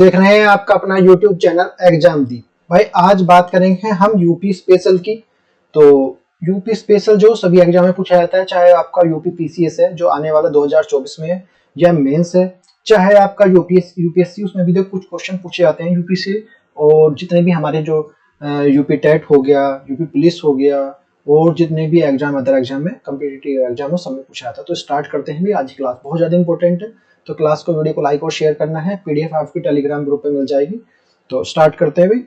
देख रहे हैं आपका अपना YouTube चैनल एग्जाम दी। भाई आज बात करेंगे हम यूपी स्पेशल की। तो यूपी स्पेशल जो सभी एग्जाम में पूछा जाता है, चाहे आपका यूपी पीसीएस है जो आने वाला 2024 में है, या मेंस है, चाहे आपका यूपीएससी, उसमें भी देखो कुछ क्वेश्चन पूछे जाते हैं यूपी से। और जितने भी हमारे जो यूपी टेट हो गया, यूपी पुलिस हो गया, और जितने भी एग्जाम अदर एग्जाम में कॉम्पिटिटिव एग्जाम में सब में पूछा जाता है। तो स्टार्ट करते हैं भी। आज की क्लास बहुत ज्यादा इंपॉर्टेंट है, तो क्लास को, वीडियो को लाइक और शेयर करना है। पीडीएफ आपकी टेलीग्राम ग्रुप पे मिल जाएगी। तो स्टार्ट करते हैं भाई।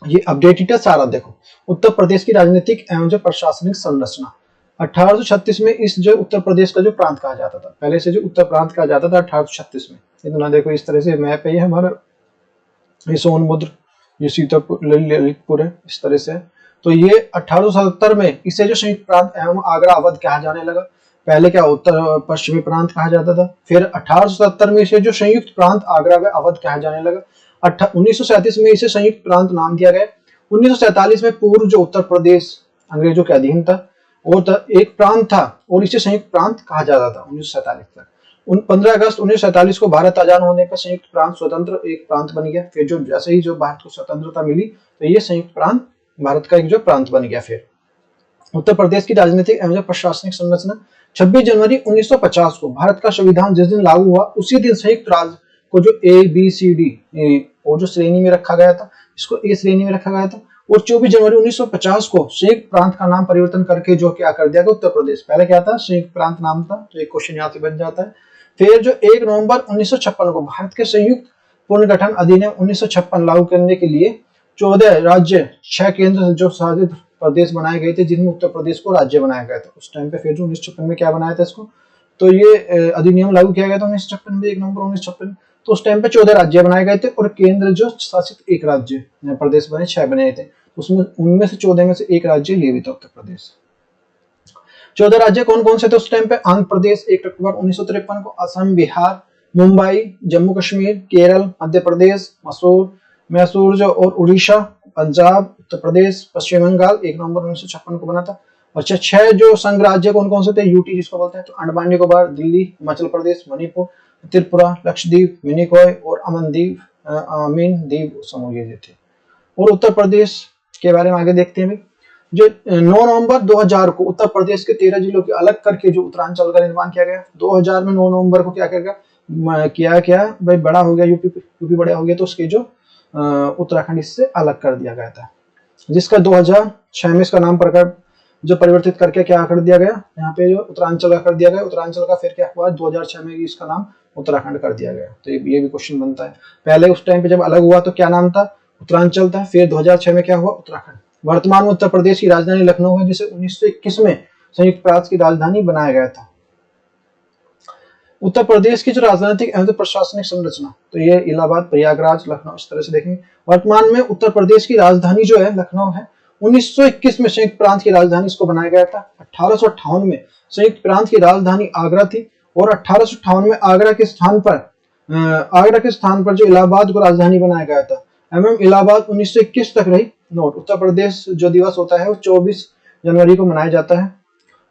ये अपडेटेड है सारा। देखो, उत्तर प्रदेश की राजनीतिक एवं जो प्रशासनिक संरचना 1836 में इस जो उत्तर प्रदेश का जो प्रांत कहा जाता था, पहले से जो उत्तर प्रांत कहा जाता था 1836 में। इतना देखो, इस तरह से मैप है ये हमारा, ये सोनभद्र, ये सीतापुर, ललितपुर है, इस तरह से। तो ये 1877 में इसे जो संयुक्त प्रांत एवं आगरा अवध कहा जाने लगा। पहले क्या उत्तर पश्चिमी प्रांत कहा जाता था, फिर 1877 में इसे जो संयुक्त प्रांत आगरा व अवध कहा जाने लगा। 1937 में इसे संयुक्त प्रांत नाम दिया गया। 1947 में पूर्व जो उत्तर प्रदेश अंग्रेजों के अधीन था और एक प्रांत था, और इसे संयुक्त प्रांत कहा जाता था 1947 तक। 15 अगस्त 1947 को भारत आजाद होने पर संयुक्त प्रांत स्वतंत्र एक प्रांत बन गया। फिर जो जैसे ही जो भारत को स्वतंत्रता मिली, तो ये संयुक्त प्रांत भारत का एक जो प्रांत बन गया। फिर उत्तर प्रदेश की राजनीतिक एवं प्रशासनिक संरचना 26 जनवरी 1950 को भारत का संविधान जिस दिन लागू हुआ, उसी दिन संयुक्त राज्य को जो ए बी सी डी और जो श्रेणी में रखा गया था, इसको ए श्रेणी में रखा गया था। और 24 जनवरी 1950 को संयुक्त प्रांत का नाम परिवर्तन करके जो क्या कर दिया गया, उत्तर प्रदेश। पहले क्या था, संयुक्त प्रांत नाम था। तो एक क्वेश्चन यहाँ से बन जाता है। फिर जो 1 नवंबर 1956 को भारत के संयुक्त पुनर्गठन अधिनियम 1956 लागू करने के लिए 14 राज्य, 6 केंद्र जो शासित प्रदेश बनाए गए थे, जिनमें उत्तर प्रदेश को राज्य बनाया गया था उस टाइम पे। फिर जो 1956 में क्या बनाया था इसको, तो ये अधिनियम लागू किया गया था 1956 में, 1 नवंबर 1956। तो उस टाइम पे 14 राज्य बनाए गए थे और केंद्र जो शासित एक राज्य प्रदेश बने, 6 बने थे। उसमें उनमें से 14 में से एक राज्य ये भी था, उत्तर प्रदेश। 14 राज्य कौन कौन से थे उस टाइम पे? आंध्र प्रदेश 1 अक्टूबर 1953 को, असम, बिहार, मुंबई, जम्मू कश्मीर, केरल, मध्य प्रदेश, मैसूर जो और उड़ीसा, पंजाब, उत्तर प्रदेश, पश्चिम बंगाल 1 नवंबर 1956 को बना था। अच्छा, 6 जो संघ राज्य कौन कौन से थे? यूटी जिसको बोलते हैं, तो अंडमान निकोबार, दिल्ली, हिमाचल प्रदेश, मणिपुर, त्रिपुरा, लक्षद्वीप, मिनिकॉय और अमीन द्वीप समूह ये थे। और उत्तर प्रदेश के बारे में आगे देखते हैं। जो 9 नवंबर 2000 को उत्तर प्रदेश के 13 जिलों के अलग करके जो उत्तरांचल का निर्माण किया गया। 2000 में 9 नवंबर को क्या क्या भाई, बड़ा हो गया यूपी बड़ा हो गया, तो उसके जो उत्तराखंड इससे अलग कर दिया गया था, जिसका 2006 में इसका नाम प्रकार जो परिवर्तित करके क्या कर दिया गया, यहाँ पे जो उत्तरांचल का कर दिया गया। उत्तरांचल का फिर क्या हुआ, 2006 में इसका नाम उत्तराखंड कर दिया गया। तो ये भी क्वेश्चन बनता है। पहले उस टाइम पे जब अलग हुआ तो क्या नाम था, उत्तरांचल था। फिर 2006 में क्या हुआ, उत्तराखंड। वर्तमान में उत्तर प्रदेश की राजधानी लखनऊ है, जिसे 1921 में संयुक्त प्रांत की राजधानी बनाया गया था। उत्तर प्रदेश की जो राजनीतिक एवं प्रशासनिक संरचना, तो ये इलाहाबाद, प्रयागराज, लखनऊ इस तरह से देखेंगे। वर्तमान में उत्तर प्रदेश की राजधानी जो है लखनऊ है। 1921 में संयुक्त प्रांत की राजधानी इसको बनाया गया था। 1858 में संयुक्त प्रांत की राजधानी आगरा थी, और 1858 में आगरा के स्थान पर जो इलाहाबाद को राजधानी बनाया गया था। एवं इलाहाबाद 1921 तक रही। नोट, उत्तर प्रदेश जो दिवस होता है वो 24 जनवरी को मनाया जाता है।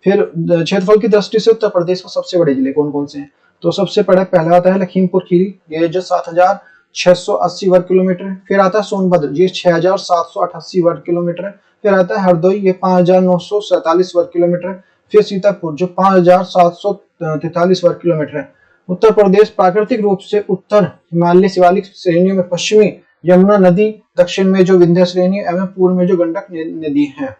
फिर क्षेत्रफल की दृष्टि से उत्तर प्रदेश के सबसे बड़े जिले कौन कौन से हैं, तो सबसे पहला आता है लखीमपुर खीरी, ये जो 7680 वर्ग किलोमीटर है। फिर आता है सोनभद्र, ये 6788 वर्ग किलोमीटर है। फिर आता है हरदोई, ये 5947 वर्ग किलोमीटर है। फिर सीतापुर जो 5743 वर्ग किलोमीटर है। उत्तर प्रदेश प्राकृतिक रूप से उत्तर हिमालय शिवालिक श्रेणियों में पश्चिमी यमुना नदी, दक्षिण में जो विंध्य श्रेणी एवं पूर्व में जो गंडक नदी है।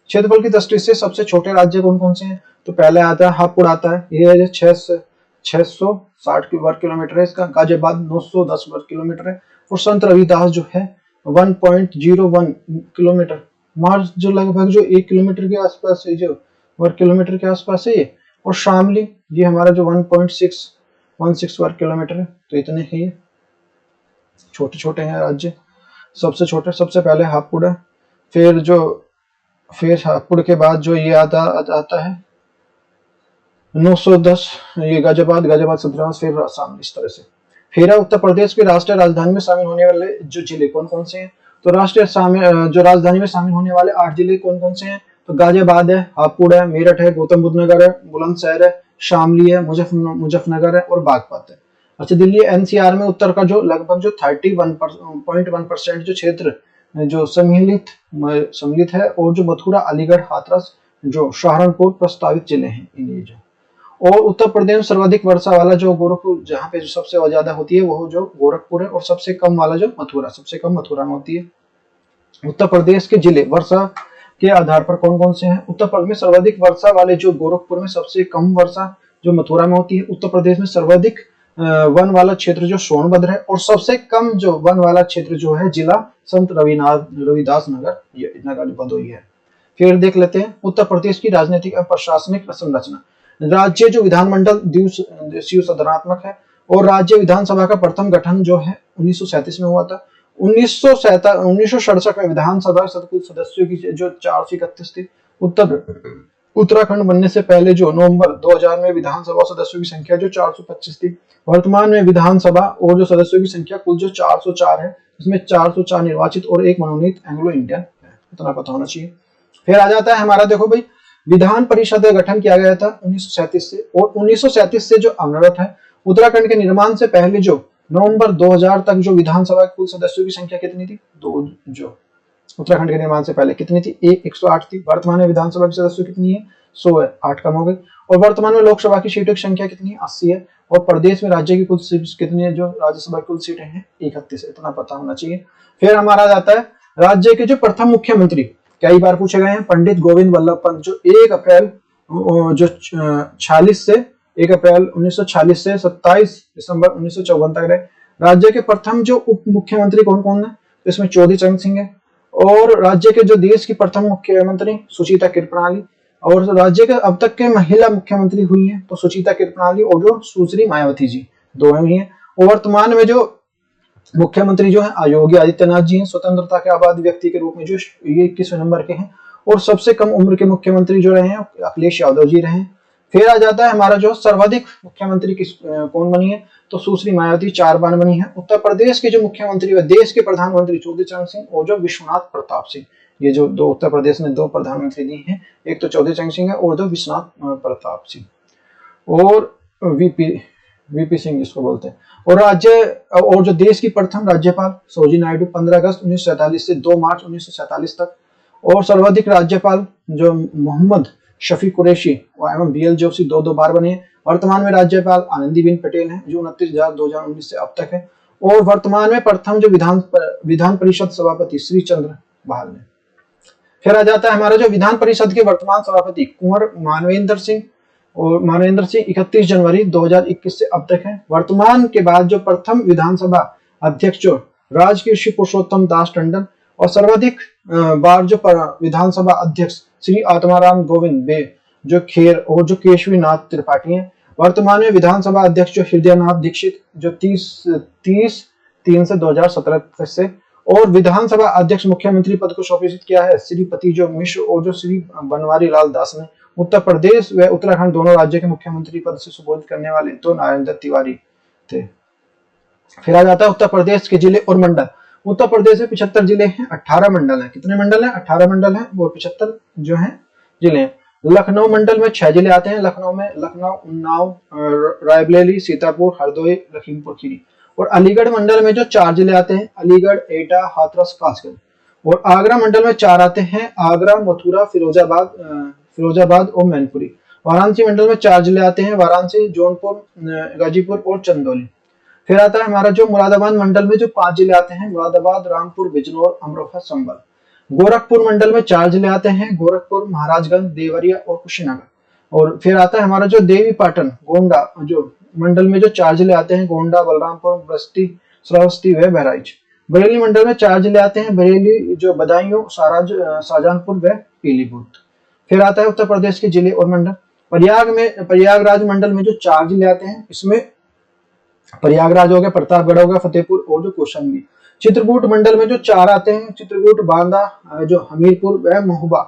क्षेत्रफल की दृष्टि से सबसे छोटे राज्य कौन कौन से हैं, तो पहले आता है हापुड़ आता है, ये 660 वर्ग किलोमीटर है इसका। गाजियाबाद 910 वर्ग किलोमीटर है। और संत रविदास जो है 1.01 किलोमीटर, मार्च जो लगभग जो 1 किलोमीटर के आसपास है, जो वर्ग किलोमीटर के आसपास है ये। और शामली ये हमारा जो 1.616 वर्ग किलोमीटर है। तो इतने ही छोटे छोटे हैं राज्य। सबसे छोटे सबसे पहले हापुड़ है, फिर हापुड़ के बाद जो ये आता है 910, ये गाजियाबाद 17, फिर शामली, इस तरह से। फिर उत्तर प्रदेश की राष्ट्रीय राजधानी में शामिल होने वाले जो जिले कौन कौन से हैं, तो जो राजधानी में शामिल होने वाले 8 जिले कौन कौन से हैं, तो गाजियाबाद है, हापुड़ है, मेरठ है, गौतम बुद्ध नगर है, बुलंदशहर है, शामली है, मुजफ्फरनगर है और बागपत है। अच्छा, दिल्ली एनसीआर में उत्तर का जो लगभग जो 31.1% जो क्षेत्र जो सम्मिलित है, और जो मथुरा, अलीगढ़, हाथरस, जो सहारनपुर प्रस्तावित जिले हैं इन्हीं जो। और उत्तर प्रदेश में सर्वाधिक वर्षा वाला जो गोरखपुर, जहाँ पे सबसे ज्यादा होती है वो जो गोरखपुर है, और सबसे कम वाला जो मथुरा, सबसे कम मथुरा में होती है। उत्तर प्रदेश के जिले वर्षा के आधार पर कौन कौन से हैं? उत्तर प्रदेश में सर्वाधिक वर्षा वाले जो गोरखपुर में, सबसे कम वर्षा जो मथुरा में होती है। उत्तर प्रदेश में सर्वाधिक वन वाला क्षेत्र जो सोनभद्र है, और सबसे कम जो वन वाला क्षेत्र जो है जिला संत रविदास नगर, ये नगर भदोही है। फिर देख लेते हैं उत्तर प्रदेश की राजनीतिक एवं प्रशासनिक संरचना। राज्य जो विधानमंडल द्विसदनीय सदनात्मक है, और राज्य विधानसभा का प्रथम गठन जो है 1937 में हुआ था। 1967 में विधानसभा कुल सदस्यों की जो 431 थी। उत्तराखंड बनने से पहले जो नवंबर 2000 में विधानसभा सदस्यों की संख्या जो 425 थी। वर्तमान में विधानसभा और जो सदस्यों की संख्या कुल जो 404 है, इसमें 404 निर्वाचित और एक मनोनीत एंग्लो इंडियन है, इतना पता होना चाहिए। फिर आ जाता है हमारा, देखो भाई, विधान परिषद का गठन किया गया था 1937 से, और 1937 से जो अनवरत है। उत्तराखंड के निर्माण से पहले जो नवंबर 2000 तक जो विधानसभा के कुल सदस्यों की संख्या कितनी थी? दो। जो उत्तराखंड के निर्माण से पहले कितनी थी? 108 थी। वर्तमान में विधानसभा की सदस्यों कितनी है? 100 है, 8 कम हो गई। और वर्तमान में लोकसभा की सीटों की संख्या कितनी है? 80 है। और प्रदेश में राज्य की कुल सीट कितनी है? जो राज्यसभा की कुल सीटें हैं 31 है, इतना पता होना चाहिए। फिर हमारा जाता है राज्य के जो प्रथम मुख्यमंत्री, कई बार पूछे गए हैं, पंडित गोविंद वल्लभ पंत, जो 1 अप्रैल जो 46 से 1 अप्रैल 1946 से 27 दिसंबर 1954 तक रहे। राज्य के प्रथम जो उप मुख्यमंत्री कौन कौन है? इसमें चौधरी चरण सिंह है। और राज्य के जो देश की प्रथम मुख्यमंत्री सुचिता कृपलानी, और राज्य के अब तक के महिला मुख्यमंत्री हुई हैं तो सुचिता कृपलानी और जो सुश्री मायावती जी, दोनों ही हैं। और वर्तमान में जो मुख्यमंत्री जो है योगी आदित्यनाथ जी हैं, स्वतंत्रता के आबादी व्यक्ति के रूप में जो ये 21वें नंबर के हैं। और सबसे कम उम्र के मुख्यमंत्री जो रहे हैं अखिलेश यादव जी रहे हैं। फिर आ जाता है हमारा जो सर्वाधिक मुख्यमंत्री कौन बनी है? तो सुश्री मायावती 4 बार बनी है। उत्तर प्रदेश के जो मुख्यमंत्री व देश के प्रधानमंत्री चौधरी चरण सिंह और जो विश्वनाथ प्रताप सिंह, ये जो दो उत्तर प्रदेश ने 2 प्रधानमंत्री दिए हैं, एक तो चौधरी चरण सिंह है और दो विश्वनाथ प्रताप सिंह और वीपी सिंह जिसको बोलते हैं। और जो देश की प्रथम राज्यपाल सरोजिनी नायडू 15 अगस्त 1947 से 2 मार्च 1947 तक। और सर्वाधिक राज्यपाल जो मोहम्मद शफी कुरैशी एवं बीएल जोशी 2 बार बने। वर्तमान में राज्यपाल आनंदीबेन पटेल हैं जो 29/2019 से अब तक है। और वर्तमान में प्रथम जो विधान परिषद सभापति श्री चंद्र बहाल है। फिर आ जाता है हमारा जो विधान परिषद के वर्तमान सभापति कुंवर मानवेंद्र सिंह, और मानवेंद्र सिंह 31 जनवरी 2021 से अब तक है। वर्तमान के बाद जो प्रथम विधानसभा अध्यक्ष जो राजकृषि पुरुषोत्तम दास टंडन, और सर्वाधिक बार जो विधानसभा अध्यक्ष श्री आत्माराम गोविंद बे जो खेर और जो केशवी नाथ त्रिपाठी हैं। वर्तमान में विधानसभा अध्यक्ष जो हृदयनाथ दीक्षित जो 30/3 से 2017 से। और विधानसभा अध्यक्ष मुख्यमंत्री पद को शोभित किया है श्रीपति जो मिश्र और जो श्री बनवारी लाल दास ने। उत्तर प्रदेश व उत्तराखंड दोनों राज्य के मुख्यमंत्री पद से संबोधित करने वाले तो नारायण दत्त तिवारी थे। फिर आ जाता है उत्तर प्रदेश के जिले और मंडल। उत्तर प्रदेश में 75 जिले हैं, 18 मंडल हैं। कितने मंडल हैं? 18 मंडल हैं और 75 जो हैं जिले हैं। लखनऊ मंडल में 6 जिले आते हैं। लखनऊ में लखनऊ, उन्नाव, रायबरेली, सीतापुर, हरदोई, लखीमपुर खीरी। और अलीगढ़ मंडल में जो 4 जिले आते हैं, अलीगढ़, एटा, हाथरस, कासगंज। और आगरा मंडल में 4 आते हैं, आगरा, मथुरा, फिरोजाबाद और मैनपुरी। वाराणसी मंडल में 4 जिले आते हैं, वाराणसी, जौनपुर, गाजीपुर और चंदौली। फिर आता है हमारा जो मुरादाबाद मंडल में जो 5 जिले आते हैं, मुरादाबाद, रामपुर, बिजनौर, अमरोहा, संभल। गोरखपुर मंडल में 4 जिले आते हैं, गोरखपुर, महाराजगंज, देवरिया और कुशीनगर। और फिर आता है हमारा जो देवी पाटन गोंडा जो मंडल में जो 4 जिले आते हैं, गोंडा, बलरामपुर, बस्ती, श्रावस्ती व बहराइच। बरेली मंडल में 4 जिले आते हैं, बरेली, जो बदायूं, शाहजहांपुर व पीलीभीत। फिर आता है उत्तर प्रदेश के जिले और मंडल। प्रयागराज मंडल में जो 4 जिले आते हैं, इसमें प्रयागराज हो गया, प्रतापगढ़ हो गया, फतेहपुर और जो कौशाम्बी। चित्रकूट मंडल में जो 4 आते हैं, चित्रकूट, बांदा, जो हमीरपुर व महोबा।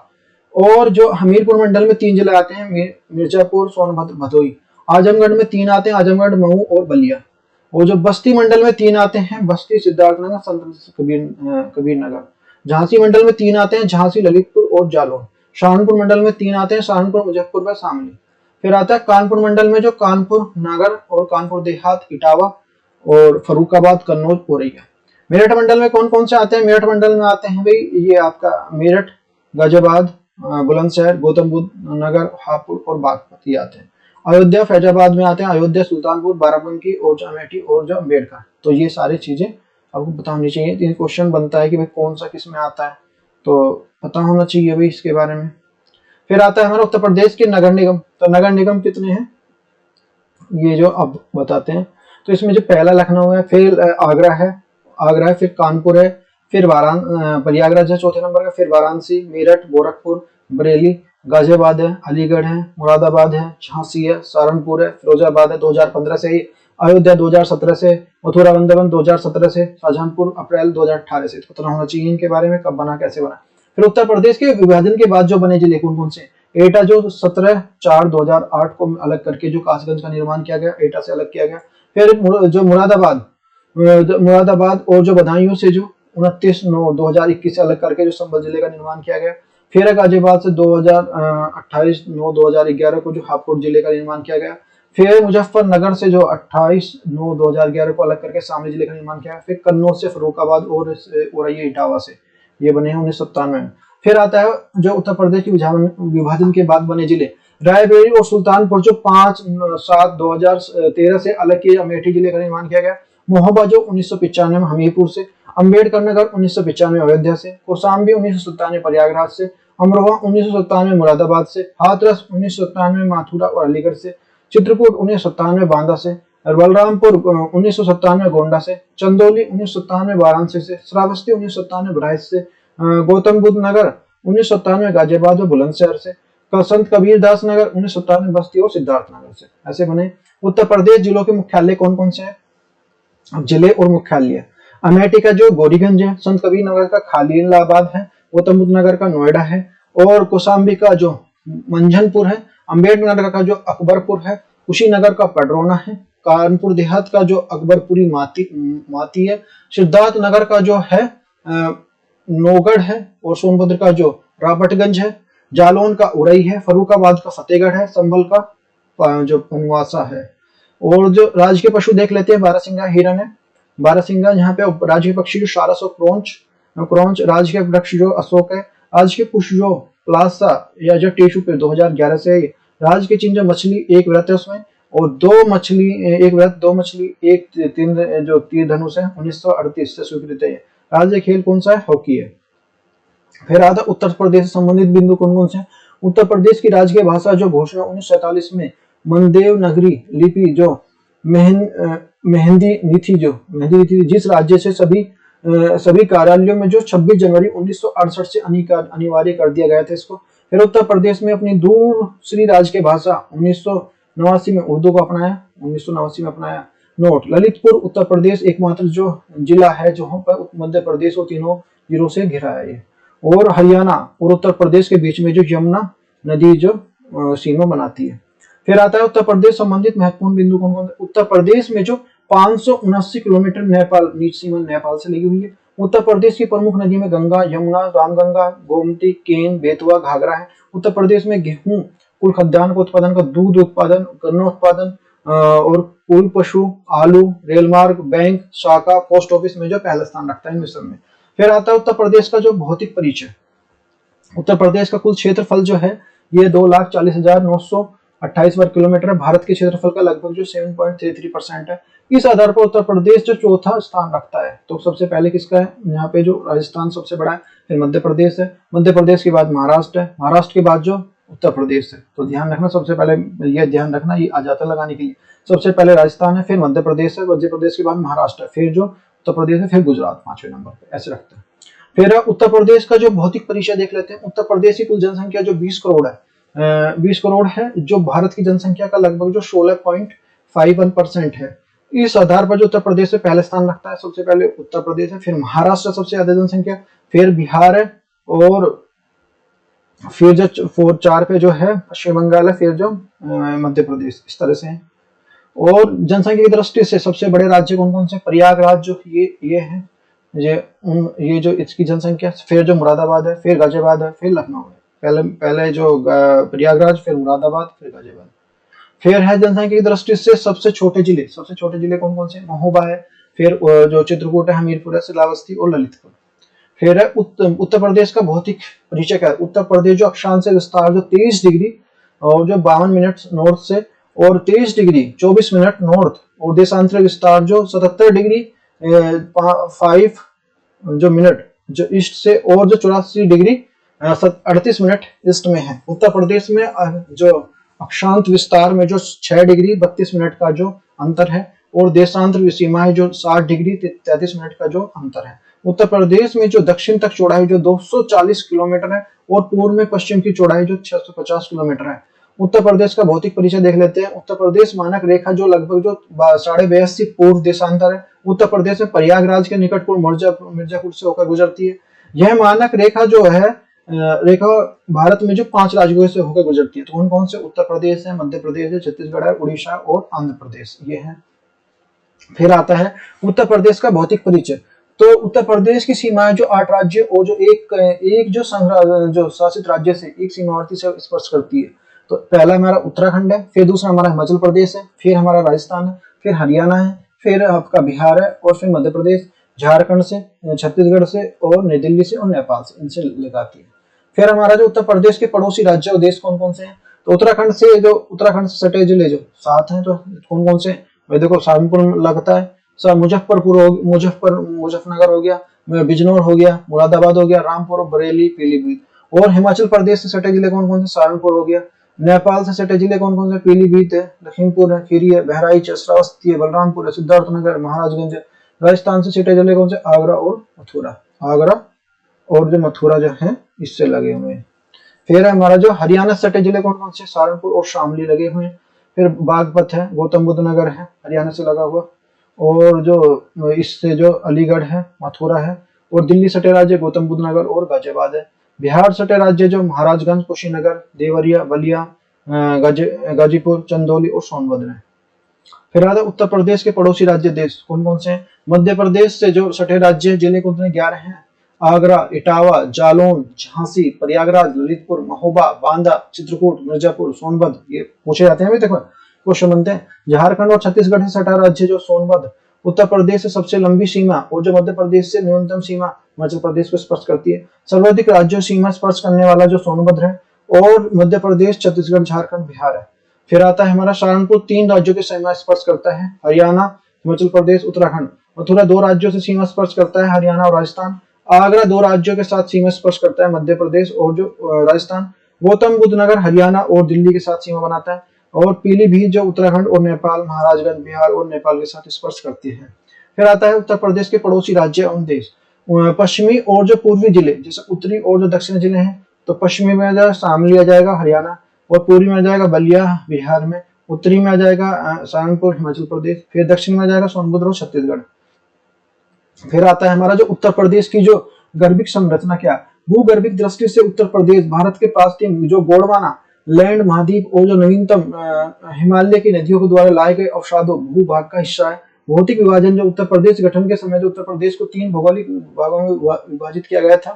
और जो हमीरपुर मंडल में 3 जिले आते हैं, मिर्जापुर, सोनभद्र, भदोही। आजमगढ़ में 3 आते हैं, आजमगढ़, महू और बलिया। और जो बस्ती मंडल में 3 आते हैं, बस्ती, सिद्धार्थनगर, संत कबीर नगर। झांसी मंडल में 3 आते हैं, झांसी, ललितपुर और जालौन। सहारनपुर मंडल में 3 आते हैं, सहारनपुर, मुजफ्फरपुर व शामली। फिर आता है कानपुर मंडल में जो कानपुर नगर और कानपुर देहात, इटावा और फर्रुखाबाद, कन्नौज, औरैया। मेरठ मंडल में कौन कौन से आते हैं? मेरठ मंडल में आते हैं भाई ये आपका मेरठ, गाजियाबाद, बुलंदशहर, गौतम बुद्ध नगर, हापुड़ और बागपत आते हैं। अयोध्या फैजाबाद में आते हैं, अयोध्या, सुल्तानपुर, बाराबंकी और जो अमेठी और जो अम्बेडकर। तो ये सारी चीजें आपको पता होनी चाहिए। तीन क्वेश्चन बनता है कि भाई कौन सा किस में आता है, तो पता होना चाहिए भाई इसके बारे में। फिर आता है हमारा उत्तर प्रदेश के नगर निगम। तो नगर निगम कितने हैं ये जो अब बताते हैं। तो इसमें जो पहला लखनऊ है, फिर आगरा है, फिर कानपुर है, फिर प्रयागराज है चौथे नंबर का, फिर वाराणसी, मेरठ, गोरखपुर, बरेली, गाजियाबाद है, अलीगढ़ है, मुरादाबाद है, झांसी है, सहारनपुर है, फिरोजाबाद है 2015 से, अयोध्या 2017 से, मथुरा वृंदावन 2017 से, शाहजहांपुर अप्रैल 2018 से। पता होना चाहिए इनके बारे में कब बना, कैसे बना। फिर उत्तर प्रदेश के विभाजन के बाद जो बने जिले कौन कौन से? एटा जो 17/4/2008 को अलग करके जो कासगंज का निर्माण किया गया, एटा से अलग किया गया। फिर जो मुरादाबाद और जो बदायूं से जो 29/9/2021 से अलग करके जो संभल जिले का निर्माण किया गया। फिर गाजियाबाद से 28/9/2011 को जो हापुड़ जिले का निर्माण किया गया। फिर मुजफ्फरनगर से जो 28/9/2011 को अलग करके शामली जिले का निर्माण किया। फिर कन्नौज से फर्रुखाबाद और ये इटावा से, ये बने हैं 1997 में। फिर आता है जो उत्तर प्रदेश के विभाजन के बाद बने जिले, रायबरेली और सुल्तानपुर जो 5/7/2013 से अलग किए, अमेठी जिले का निर्माण किया गया। महोबा जो 1995 में हमीरपुर से, अम्बेडकर नगर 1995 अयोध्या से, कौशाम्बी 1997 प्रयागराज से, अमरोहा 1997 मुरादाबाद से, हाथरस 1997 मथुरा और अलीगढ़ से, चित्रकूट 1997 बांदा से, बलरामपुर 1997 गोंडा से, चंदौली 1997 वाराणसी से, श्रावस्ती 1997 बहराइच से, गौतम बुद्ध नगर 1997 गाजियाबाद और बुलंदशहर से, संत कबीरदास नगर 1997 बस्ती और सिद्धार्थ नगर से। ऐसे बने। उत्तर प्रदेश जिलों के मुख्यालय कौन कौन से हैं? जिले और मुख्यालय, अमेठी का जो गौरीगंज है, संत कबीर नगर का खलीलाबाद है, गौतम बुद्ध नगर का नोएडा है, और कौशाम्बी का जो मंझनपुर है, अम्बेडकर नगर का जो अकबरपुर है, कुशीनगर का पडरौना है, कानपुर देहात का जो अकबरपुरी माती है, सिद्धार्थ नगर का जो है नौगढ़ है, और सोनभद्र का जो राबर्टगंज है, जालौन का उरई है, फर्रुखाबाद का फतेहगढ़ है, संभल का जो पनवासा है। और जो राज्य के पशु देख लेते हैं, बारहसिंगा हिरन है, बारहसिंगा यहाँ पे राज्य के पक्षी जो सारस और क्रोंच, राज्य के वृक्ष जो अशोक है, राज्य के पुष्प जो प्लासा या जो टिश्यू पे 2011 से, राज्य के चिन्ह जो मछली एक व्रत है उसमें, और दो मछली एक तीर धनुष है 1938 से स्वीकृत है। राज्य खेल कौन सा है? हॉकी है। फिर आता उत्तर प्रदेश से संबंधित बिंदु कौन कौन से? उत्तर प्रदेश की राजकीय भाषा जो घोषणा 1947 में मनदेव नगरी लिपि जो मेहंदी नीति जिस राज्य से सभी कार्यालयों में जो 26 जनवरी 1968 से अनिवार्य कर दिया गया था इसको। फिर उत्तर प्रदेश में अपनी दूसरी राजकीय भाषा 1989 में उर्दू को अपनाया। नोट, ललितपुर उत्तर प्रदेश एकमात्र जो जिला है जहां पर मध्य प्रदेश और तीनों जिलों से घिरा है। और हरियाणा और उत्तर प्रदेश के बीच में जो यमुना नदी जो सीमा बनाती है। फिर आता है उत्तर प्रदेश संबंधित महत्वपूर्ण बिंदु कौन कौन? उत्तर प्रदेश में जो 579 किलोमीटर नेपाल नीच सीमा नेपाल से लगी हुई है। उत्तर प्रदेश की प्रमुख नदी में गंगा, यमुना, रामगंगा, गोमती, केन, बेतवा, घाघरा है। उत्तर प्रदेश में गेहूं, कुल खाद्यान्न का उत्पादन, का दूध उत्पादन, गन्ना उत्पादन और कुल पशु, आलू, रेल मार्ग, बैंक, शाखा, पोस्ट ऑफिस में जो पहला स्थान रखता है मिश्रण में। फिर आता है उत्तर प्रदेश का जो भौतिक परिचय। उत्तर प्रदेश का कुल क्षेत्रफल जो है ये 2,40,928 वर्ग किलोमीटर है। भारत के क्षेत्रफल का लगभग जो 7.33% है। इस आधार पर उत्तर प्रदेश जो चौथा स्थान रखता है। तो सबसे पहले किसका है? यहाँ पे जो राजस्थान सबसे बड़ा है, फिर मध्य प्रदेश है, मध्य प्रदेश के बाद महाराष्ट्र है, महाराष्ट्र के बाद जो उत्तर प्रदेश है। तो ध्यान रखना, सबसे पहले ये ध्यान रखना, ये आ जाता लगाने के लिए। सबसे पहले राजस्थान है, फिर मध्य प्रदेश है, मध्य प्रदेश के बाद महाराष्ट्र है, फिर जो उत्तर प्रदेश है, फिर गुजरात 5वें नंबर पे, ऐसे रखते हैं। फिर उत्तर प्रदेश का जो भौतिक परिचय देख लेते हैं। उत्तर प्रदेश की कुल जनसंख्या जो 20 करोड़ है, 20 करोड़ है, जो भारत की जनसंख्या का लगभग जो 16.51% है। इस आधार पर जो उत्तर प्रदेश से पहले स्थान रखता है, सबसे पहले उत्तर प्रदेश है, फिर महाराष्ट्र सबसे ज्यादा जनसंख्या, फिर बिहार है, और फिर जो 4 पे जो है पश्चिम बंगाल है, फिर जो मध्य प्रदेश, इस तरह से है। और जनसंख्या की दृष्टि से सबसे बड़े राज्य कौन कौन से? प्रयागराज जो ये है, ये जो इसकी जनसंख्या, फिर जो मुरादाबाद है, फिर गाजियाबाद है, फिर लखनऊ है। पहले जो प्रयागराज, फिर मुरादाबाद, फिर गाजियाबाद। फिर है जनसंख्या की दृष्टि से सबसे छोटे जिले कौन कौन से? महोबा है, फिर जो चित्रकूट है, हमीरपुर है, श्रावस्ती और ललितपुर। फिर है उत्तर प्रदेश का भौतिक परिचय क्या है? उत्तर प्रदेश जो अक्षांश विस्तार जो 23 डिग्री और जो 52 मिनट नॉर्थ से और 23 डिग्री 24 मिनट नॉर्थ, और देशांतरिक विस्तार जो 77 डिग्री 5 जो मिनट जो ईस्ट से और जो 84 डिग्री 38 मिनट ईस्ट में है। उत्तर प्रदेश में जो अक्षांश विस्तार में जो 6 डिग्री 32 मिनट का जो अंतर है, और देशांतर सीमाएं जो 60 डिग्री 33 मिनट का जो अंतर है। उत्तर प्रदेश में जो दक्षिण तक चौड़ाई जो 240 किलोमीटर है, और पूर्व में पश्चिम की चौड़ाई जो 650 किलोमीटर है। उत्तर प्रदेश का भौतिक परिचय देख लेते हैं। उत्तर प्रदेश मानक रेखा जो लगभग जो 82.5 पूर्व देशांतर है। उत्तर प्रदेश में प्रयागराज के निकटपुर मिर्जापुर से होकर गुजरती है। यह मानक रेखा जो है रेखा भारत में जो 5 राज्यों से होकर गुजरती है। तो कौन कौन से? उत्तर प्रदेश है, मध्य प्रदेश है, छत्तीसगढ़ है, उड़ीसा और आंध्र प्रदेश, ये है। फिर आता है उत्तर प्रदेश का भौतिक परिचय। तो उत्तर प्रदेश की सीमाएं जो 8 राज्य और जो एक जो शासित राज्य से एक सीमावर्ती से स्पर्श करती है। तो पहला हमारा उत्तराखंड है, फिर दूसरा हमारा हिमाचल प्रदेश है, फिर हमारा राजस्थान है, फिर हरियाणा है, फिर आपका बिहार है, और फिर मध्य प्रदेश, झारखंड से, छत्तीसगढ़ से, और नई दिल्ली से और नेपाल से, इनसे लगाती है। फिर हमारा जो उत्तर प्रदेश के पड़ोसी राज्य और देश कौन कौन से हैं? तो उत्तराखंड से सटे जिले जो 7 हैं, तो कौन कौन से? भाई देखो, सहारनपुर लगता है, मुजफ्फरनगर हो गया, बिजनौर हो गया, मुरादाबाद हो गया, रामपुर, बरेली, पीलीभीत। और हिमाचल प्रदेश से सटे जिले कौन कौन से? सहारनपुर हो गया। नेपाल से सटे जिले कौन कौन से? पीलीभीत है, लखीमपुर है, खीरी है, बहराइच है, श्रावस्ती है, बलरामपुर है, सिद्धार्थनगर, महाराजगंज है। राजस्थान से सटे जिले कौन से? आगरा और मथुरा जो है इससे लगे हुए हैं। फिर हमारा जो हरियाणा सटे जिले कौन कौन से? सहारनपुर और शामली लगे हुए हैं। फिर बागपत है, गौतम बुद्ध नगर है, हरियाणा से लगा हुआ, और जो इससे जो अलीगढ़ है, मथुरा है, और दिल्ली सटे राज्य गौतम बुद्ध नगर और गाजियाबाद है। बिहार सटे राज्य जो महाराजगंज, कुशीनगर, देवरिया, बलिया, गाजीपुर, चंदौली और सोनभद्र है। फिर आता उत्तर प्रदेश के पड़ोसी राज्य देश कौन कौन से हैं? मध्य प्रदेश से जो सटे राज्य जिले कौन से? 11 हैं। आगरा, इटावा, जालौन, झांसी, प्रयागराज, ललितपुर, महोबा, बांदा, चित्रकूट, मिर्जापुर, सोनभद्र, ये पूछे जाते हैं। अभी देखो क्वेश्चन बनते हैं। झारखंड और छत्तीसगढ़ से सटा राज्य जो सोनभद्र। उत्तर प्रदेश से सबसे लंबी सीमा, और जो मध्य प्रदेश से न्यूनतम सीमा हिमाचल प्रदेश को स्पर्श करती है। सर्वाधिक राज्यों सीमा स्पर्श करने वाला जो सोनभद्र है, और मध्य प्रदेश, छत्तीसगढ़, झारखंड, बिहार है। फिर आता है हमारा सहारनपुर 3 राज्यों की सीमा स्पर्श करता है, हरियाणा, हिमाचल प्रदेश, उत्तराखंड। मथुरा 2 राज्यों से सीमा स्पर्श करता है, हरियाणा और राजस्थान। आगरा 2 राज्यों के साथ सीमा स्पर्श करता है, मध्य प्रदेश और जो राजस्थान। गौतम बुद्ध नगर हरियाणा और दिल्ली के साथ सीमा बनाता है, और पीलीभीत जो उत्तराखंड और नेपाल, महाराजगंज बिहार और नेपाल के साथ स्पर्श करती है। फिर आता है उत्तर प्रदेश के पड़ोसी राज्य और देश। पश्चिमी और जो पूर्वी जिले, जैसे उत्तरी और जो दक्षिणी जिले हैं, तो पश्चिमी में आ जाएगा शामली आ जाएगा हरियाणा, और पूर्वी में आ जाएगा बलिया बिहार में, उत्तरी में आ जाएगा सहारनपुर हिमाचल प्रदेश, फिर दक्षिण में आ जाएगा सोनभद्र और छत्तीसगढ़। फिर आता है हमारा जो उत्तर प्रदेश की जो गर्भिक संरचना क्या? भूगर्भिक दृष्टि से उत्तर प्रदेश भारत के पास की जो गोंडवाना लैंड महाद्वीप और जो नवीनतम हिमालय की नदियों के द्वारा लाए गए अवसादों भूभाग का हिस्सा है। भौतिक विभाजन जो उत्तर प्रदेश गठन के समय जो उत्तर प्रदेश को 3 भौगोलिक भागों में विभाजित किया गया था,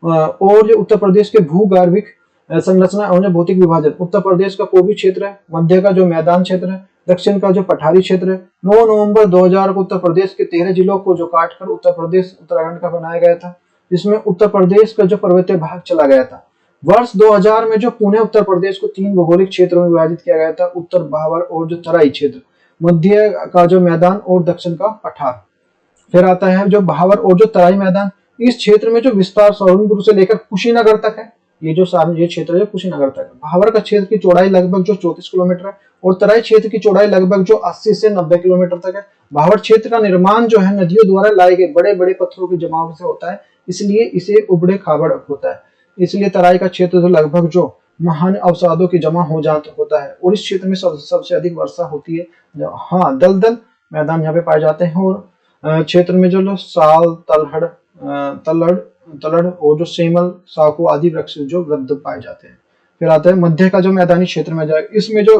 और जो उत्तर प्रदेश के भूगर्भिक संरचना और भौतिक विभाजन, उत्तर प्रदेश का पूर्वी क्षेत्र है, मध्य का जो मैदान क्षेत्र है, दक्षिण का जो पठारी क्षेत्र है। 9 नवंबर 2000 को उत्तर प्रदेश के 13 जिलों को जो काटकर उत्तर प्रदेश उत्तराखंड का बनाया गया था, जिसमें उत्तर प्रदेश का जो पर्वतीय भाग चला गया था। वर्ष 2000 में जो पुणे उत्तर प्रदेश को 3 भौगोलिक क्षेत्रों में विभाजित किया गया था, उत्तर भावर और जो तराई क्षेत्र, मध्य का जो मैदान और दक्षिण का पठार। फिर आता है जो भावर और जो तराई मैदान, इस क्षेत्र में जो विस्तार सहारनपुर से लेकर कुशीनगर तक है, ये क्षेत्र है कुशीनगर तक। भावर का क्षेत्र की चौड़ाई लगभग जो 34 किलोमीटर है, और तराई क्षेत्र की चौड़ाई लगभग जो 80 से 90 किलोमीटर तक है। भावर क्षेत्र का निर्माण जो है नदियों द्वारा लाए गए बड़े बड़े पत्थरों के जमाव से होता है, इसलिए इसे उबड़े खाबड़ होता है। इसलिए तराई का क्षेत्र जो लगभग जो महान अवसादों की जमा हो जाता होता है, और इस क्षेत्र में सबसे अधिक वर्षा होती है। हाँ, दलदल मैदान यहाँ पे पाए जाते हैं, और क्षेत्र में जो साल, तलड़ और जो सेमल, साखू आदि वृक्ष जो वृद्ध पाए जाते हैं। फिर आता है मध्य का जो मैदानी क्षेत्र में जाए, इसमें जो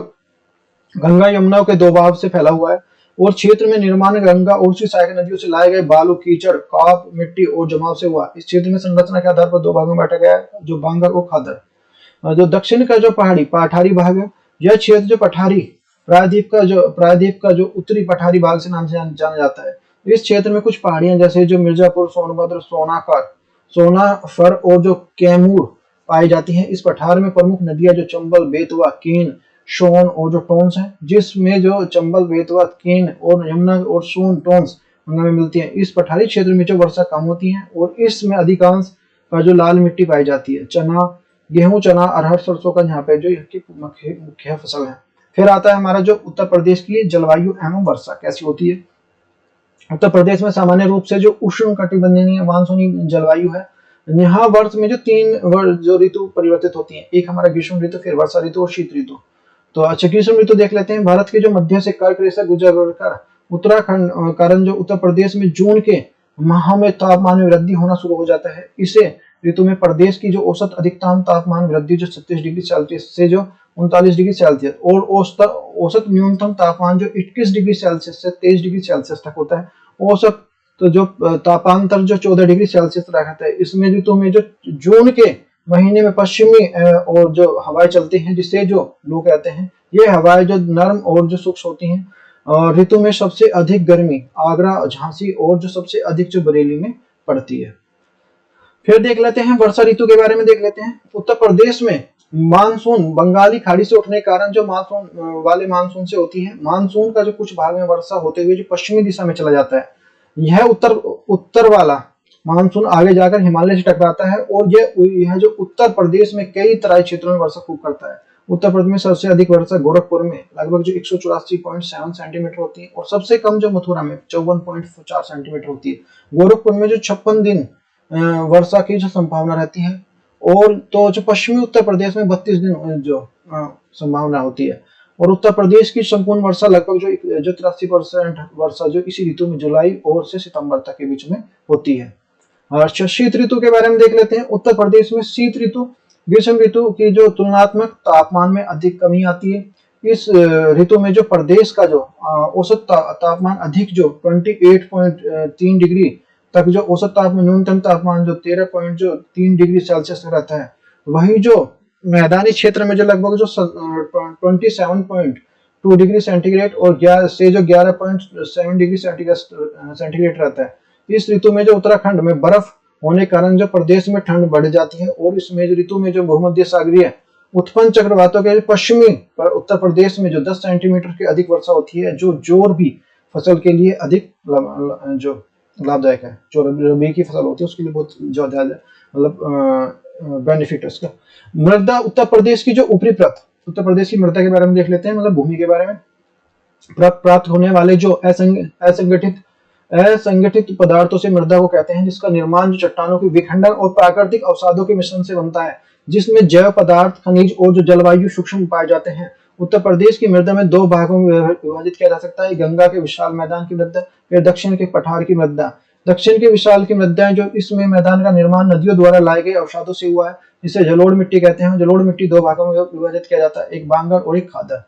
गंगा यमुना के दोबाव से फैला हुआ है, और क्षेत्र में निर्माण गंगा और उसकी सहायक नदियों से लाए गए बालू, कीचड़, काप, मिट्टी और जमाव से हुआ। इस क्षेत्र में संरचना के आधार पर 2 भागों में बांटा गया है, जो बांगर और खादर। जो दक्षिण का जो पठारी भाग है, यह क्षेत्र जो पठारी प्रायद्वीप का जो उत्तरी पठारी भाग से नाम से जाना जाता है। इस क्षेत्र में कुछ पहाड़ियां जैसे जो मिर्जापुर, सोनभद्र, सोनाफर और जो कैमूर पाई जाती हैं। इस पठार में प्रमुख नदियां जो चंबल, बेतवा, केन, सोन और जो टोंस हैं, जिसमें जो चंबल, बेतवा, केन और यमुना और सोन, टोंस गंगा में मिलती हैं। इस पठारी क्षेत्र में जो वर्षा कम होती है और इसमें अधिकांश का जो लाल मिट्टी पाई जाती है। गेहूं, चना, अरहर, सरसों का यहाँ पे जो मुख्य फसल है। फिर आता है हमारा जो उत्तर प्रदेश की जलवायु एवं वर्षा कैसी होती है। उत्तर प्रदेश में सामान्य रूप से जो उष्ण कटिबंधीय मानसूनी जलवायु है। यहाँ वर्ष में जो जो ऋतु परिवर्तित होती हैं, एक हमारा ग्रीष्म ऋतु, फिर वर्षा ऋतु और शीत ऋतु। तो अच्छा, ग्रीष्म ऋतु देख लेते हैं। भारत के जो मध्य से कर्क रेखा गुजर कर उत्तराखंड कारण जो उत्तर प्रदेश में जून के माह में तापमान में वृद्धि होना शुरू हो जाता है। इसे ऋतु में प्रदेश की जो औसत अधिकतम तापमान वृद्धि जो 36 डिग्री सेल्सियस से जो 39 डिग्री सेल्सियस और औसत न्यूनतम तापमान जो 21 डिग्री सेल्सियस से 23 डिग्री सेल्सियस तक होता है। औसत तो जो तापांतर जो 14 डिग्री सेल्सियस रहता है। इसमें ऋतु में जो जून के महीने में पश्चिमी और जो हवाएं चलती हैं, जिसे जो लू कहते हैं, ये हवाएं जो नर्म और जो सूक्ष्म होती हैं। और ऋतु में सबसे अधिक गर्मी आगरा, झांसी और जो सबसे अधिक जो बरेली में पड़ती है। फिर देख लेते हैं वर्षा ऋतु के बारे में देख लेते हैं। उत्तर प्रदेश में मानसून बंगाली खाड़ी से उठने के कारण जो मानसून से होती है। मानसून का जो कुछ भाग में वर्षा होते हुए जो पश्चिमी दिशा में चला जाता है। यह उत्तर वाला मानसून आगे जाकर हिमालय से टकराता है और यह जो उत्तर प्रदेश में कई तराई क्षेत्रों में वर्षा खूब करता है। उत्तर प्रदेश में सबसे अधिक वर्षा गोरखपुर में लगभग जो 184.7 सेंटीमीटर होती है और सबसे कम जो मथुरा में 54.4 सेंटीमीटर होती है। गोरखपुर में जो 56 दिन वर्षा की जो संभावना रहती है और तो जो पश्चिमी उत्तर प्रदेश में 32 दिन जो संभावना होती है। और उत्तर प्रदेश की संपूर्ण वर्षा लगभग जो 83% वर्षा जो इसी ऋतु में जुलाई और से सितंबर तक के बीच में होती है। और शीत ऋतु के बारे में देख लेते हैं। उत्तर प्रदेश में शीत ऋतु ग्रीष्म ऋतु की जो तुलनात्मक तापमान में अधिक कमी आती है। इस ऋतु में जो प्रदेश का जो औसत तापमान अधिक जो 28.3 डिग्री तक जो औसत तापमान, न्यूनतम तापमान जो 13.3 डिग्री सेल्सियस रहता है। वही जो मैदानी क्षेत्र में जो लगभग जो 27.2 डिग्री सेंटीग्रेड और 11.7 डिग्री सेंटीग्रेड रहता है। इस ऋतु में जो उत्तराखंड में बर्फ होने के कारण जो प्रदेश में ठंड बढ़ जाती है और इसमें जो ऋतु में जो भूमध्य सागरीय उत्पन्न चक्रवातों के पश्चिमी उत्तर प्रदेश में जो 10 सेंटीमीटर की अधिक वर्षा होती है, जो जोर भी फसल के लिए अधिक जो लाभदायक है। जो रबी की फसल होती है उसके लिए बहुत ज्यादा मतलब बेनिफिट है उसका। मृदा उत्तर प्रदेश की जो ऊपरी परत, उत्तर प्रदेश की मृदा के बारे में देख लेते हैं, मतलब भूमि के बारे में। प्राप्त होने वाले जो असंगठित पदार्थों से मृदा को कहते हैं, जिसका निर्माण जो चट्टानों के विखंडन और प्राकृतिक अवसादों के मिश्रण से बनता है, जिसमें जैव पदार्थ, खनिज और जो जलवायु सूक्ष्म पाए जाते हैं। उत्तर प्रदेश की मृदा में दो भागों में विभाजित किया जा सकता है। गंगा के विशाल मैदान की मृदा, फिर दक्षिण के पठार की मृदा। दक्षिण के विशाल की मृदाएं जो इसमें मैदान का निर्माण नदियों द्वारा लाए गए अवसादों से हुआ है, जिसे जलोढ़ मिट्टी कहते हैं। जलोढ़ मिट्टी दो भागों में विभाजित किया जाता है, एक बांगर और एक खादर।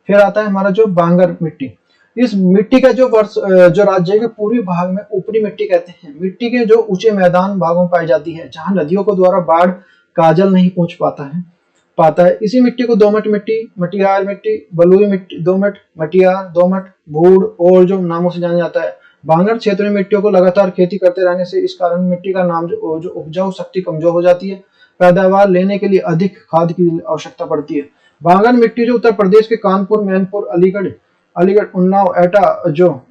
फिर आता है हमारा जो बांगर मिट्टी। इस मिट्टी का जो राज्य के पूर्वी भाग में ऊपरी मिट्टी कहते हैं। मिट्टी के जो ऊंचे मैदान भागों में पाई जाती है, जहां नदियों को द्वारा बाढ़ का जल नहीं पहुंच पाता है। इसी मिट्टी को दोमट मिट्टी, मटियार मिट्टी, बलुई मिट्टी, दोमट, मटियार, दोमट, भूड़ और जो नामों से जाना जाता है। बांगर क्षेत्र में मिट्टियों को लगातार खेती करते रहने से इस कारण मिट्टी का नाम जो उपजाऊ शक्ति कमजोर हो जाती है। पैदावार लेने के लिए अधिक खाद की आवश्यकता पड़ती है। बांगर मिट्टी जो उत्तर प्रदेश के कानपुर, मैनपुर, अलीगढ़, उन्नाव,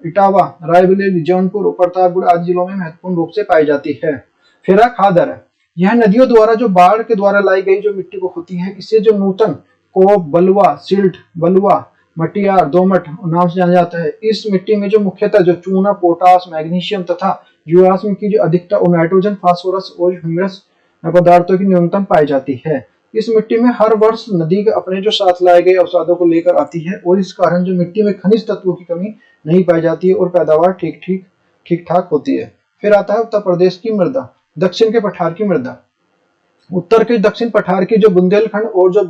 इटावा, रायबरेली, जौनपुर और प्रतापगढ़ आदि जिलों में महत्वपूर्ण रूप से पाई जाती है। फिर खादर है। यह नदियों द्वारा जो बाढ़ के द्वारा लाई गई जो मिट्टी को होती है, इससे जो नूतन को बलुआ, सिल्ट, बलुआ, मटियार, दोमट नाम से जाना जाता है। इस मिट्टी में जो मुख्यतः जो चूना, पोटास, मैग्नीशियम तथा जीवाश्म की जो अधिकता और नाइट्रोजन, फास्फोरस और ह्यूमस पदार्थों की न्यूनतम पाई जाती है। इस मिट्टी में हर वर्ष नदी के अपने जो साथ लाए गए अवसादों को लेकर आती है और इस कारण जो मिट्टी में खनिज तत्वों की कमी नहीं पाई जाती है और पैदावार ठीक ठाक होती है। फिर आता है उत्तर प्रदेश की मृदा, दक्षिण के पठार की मृदा। उत्तर के दक्षिण पठार की जो बुंदेलखंड और जो